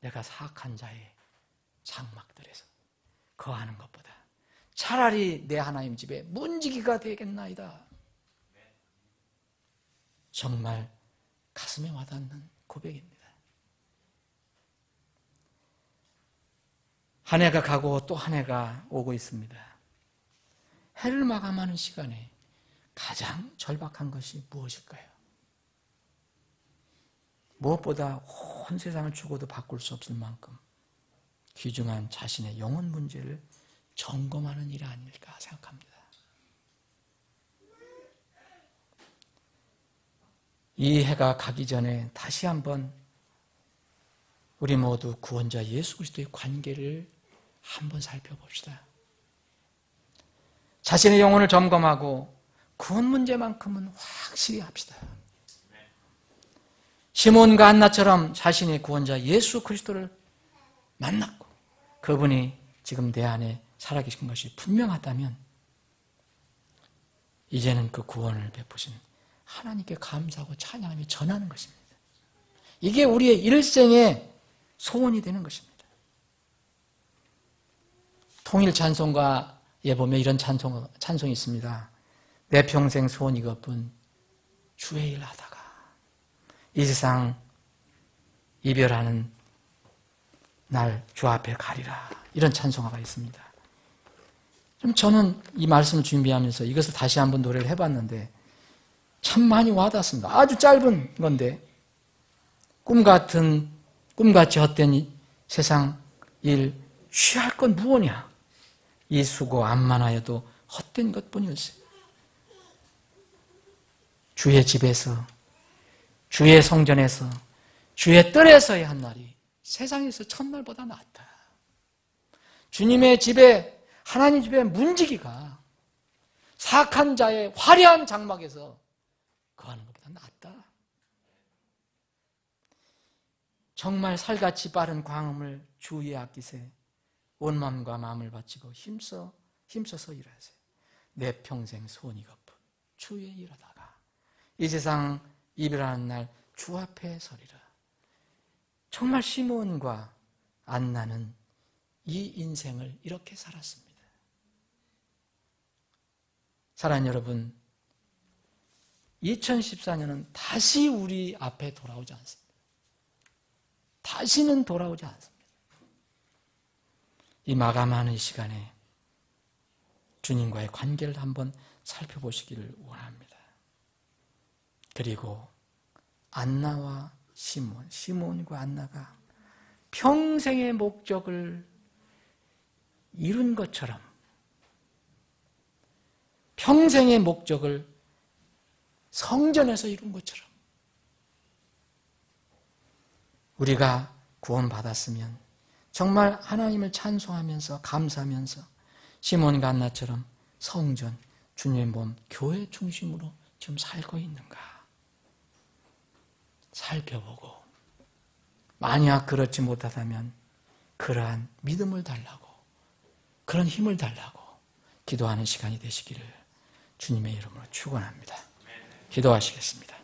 내가 사악한 자의 장막들에서 거하는 것보다 차라리 내 하나님 집에 문지기가 되겠나이다. 정말 가슴에 와닿는 고백입니다. 한 해가 가고 또 한 해가 오고 있습니다. 해를 마감하는 시간에 가장 절박한 것이 무엇일까요? 무엇보다 온 세상을 주고도 바꿀 수 없을 만큼 귀중한 자신의 영혼 문제를 점검하는 일이 아닐까 생각합니다. 이 해가 가기 전에 다시 한번 우리 모두 구원자 예수 그리스도의 관계를 한번 살펴봅시다. 자신의 영혼을 점검하고 구원 문제만큼은 확실히 합시다. 시몬과 안나처럼 자신의 구원자 예수 그리스도를 만났고 그분이 지금 내 안에 살아계신 것이 분명하다면 이제는 그 구원을 베푸신 하나님께 감사하고 찬양하며 전하는 것입니다. 이게 우리의 일생의 소원이 되는 것입니다. 통일 찬송가에 보면 이런 찬송이 있습니다. 내 평생 소원 이것뿐 주의 일 하다가 이 세상 이별하는 날 주 앞에 가리라. 이런 찬송가가 있습니다. 좀 저는 이 말씀을 준비하면서 이것을 다시 한번 노래를 해봤는데 참 많이 와닿습니다. 아주 짧은 건데 꿈같이 헛된 이 세상 일 취할 건 무엇이냐? 이 수고 암만하여도 헛된 것뿐이었어요. 주의 집에서 주의 성전에서 주의 뜰에서의 한 날이 세상에서 천날보다 낫다. 주님의 집에 하나님 집에 문지기가 사악한 자의 화려한 장막에서 거하는 것보다 낫다. 정말 살같이 빠른 광음을 주위에 아끼세 온 마음과 마음을 바치고 힘써서 일하세요. 내 평생 소원 이것뿐 주의 일하다가 이 세상 이별하는 날 주 앞에 서리라. 정말 시몬과 안나는 이 인생을 이렇게 살았습니다. 사랑하는 여러분, 2014년은 다시 우리 앞에 돌아오지 않습니다. 다시는 돌아오지 않습니다. 이 마감하는 시간에 주님과의 관계를 한번 살펴보시기를 원합니다. 그리고 안나와 시몬과 안나가 평생의 목적을 이룬 것처럼 평생의 목적을 성전에서 이룬 것처럼 우리가 구원받았으면 정말 하나님을 찬송하면서 감사하면서 시몬과 안나처럼 성전, 주님의 몸, 교회 중심으로 지금 살고 있는가 살펴보고, 만약 그렇지 못하다면 그러한 믿음을 달라고, 그런 힘을 달라고 기도하는 시간이 되시기를 주님의 이름으로 축원합니다. 기도하시겠습니다.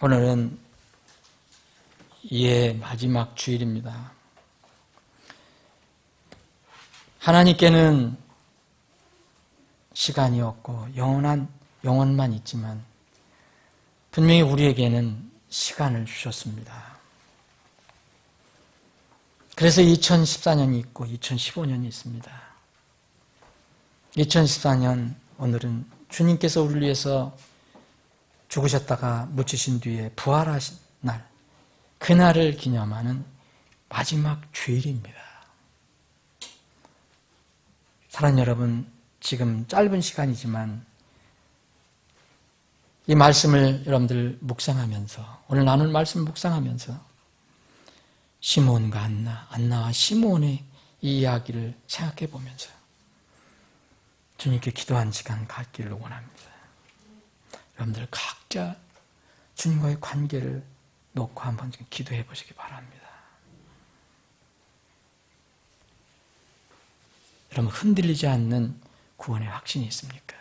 오늘은 이해 마지막 주일입니다. 하나님께는 시간이 없고 영혼만 있지만 분명히 우리에게는 시간을 주셨습니다. 그래서 2014년이 있고 2015년이 있습니다. 2014년 오늘은 주님께서 우리를 위해서 죽으셨다가 묻히신 뒤에 부활하신 날, 그날을 기념하는 마지막 주일입니다. 사랑하는 여러분, 지금 짧은 시간이지만 이 말씀을 여러분들 묵상하면서, 오늘 나눌 말씀을 묵상하면서 시몬과 안나와 시몬의 이 이야기를 생각해 보면서 주님께 기도한 시간 갖기를 원합니다. 여러분들 각자 주님과의 관계를 놓고 한번 기도해 보시기 바랍니다. 여러분, 흔들리지 않는 구원의 확신이 있습니까?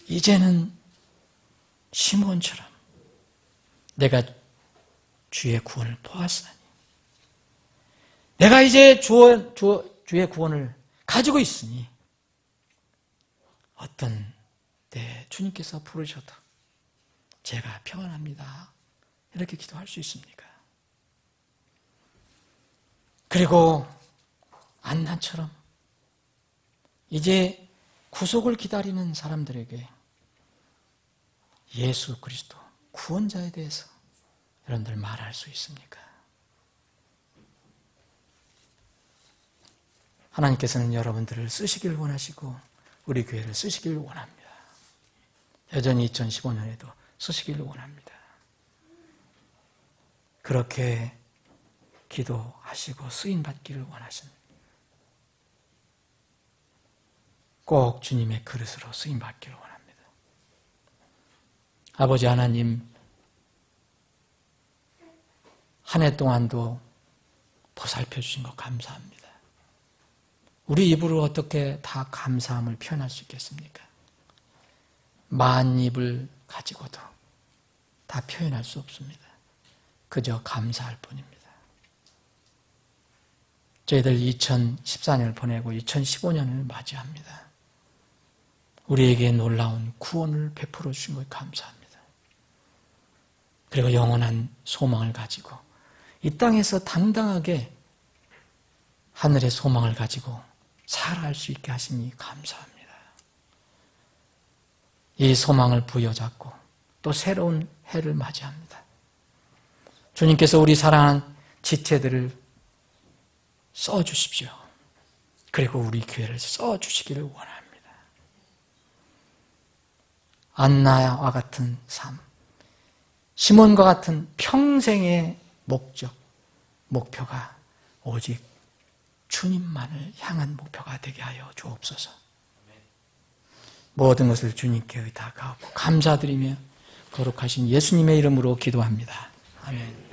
이제는 시몬처럼 내가 주의 구원을 보았으니, 내가 이제 주의 구원을 가지고 있으니 어떤 때 주님께서 부르셔도 제가 평안합니다, 이렇게 기도할 수 있습니까? 그리고 안나처럼 이제 구속을 기다리는 사람들에게 예수 그리스도 구원자에 대해서 여러분들 말할 수 있습니까? 하나님께서는 여러분들을 쓰시길 원하시고 우리 교회를 쓰시길 원합니다. 여전히 2015년에도 쓰시길 원합니다. 그렇게 기도하시고 쓰임받기를 원하십니다. 꼭 주님의 그릇으로 쓰임받기를 원합니다. 아버지 하나님, 한 해 동안도 보살펴 주신 것 감사합니다. 우리 입으로 어떻게 다 감사함을 표현할 수 있겠습니까? 만 입을 가지고도 다 표현할 수 없습니다. 그저 감사할 뿐입니다. 저희들 2014년을 보내고 2015년을 맞이합니다. 우리에게 놀라운 구원을 베풀어 주신 것 감사합니다. 그리고 영원한 소망을 가지고 이 땅에서 당당하게 하늘의 소망을 가지고 살아갈 수 있게 하시니 감사합니다. 이 소망을 부여잡고 또 새로운 해를 맞이합니다. 주님께서 우리 사랑하는 지체들을 써주십시오. 그리고 우리 교회를 써주시기를 원합니다. 안나와 같은 삶, 시몬과 같은 평생의 목표가 오직 주님만을 향한 목표가 되게 하여 주옵소서. 모든 것을 주님께 의탁하고 감사드리며 거룩하신 예수님의 이름으로 기도합니다. 아멘.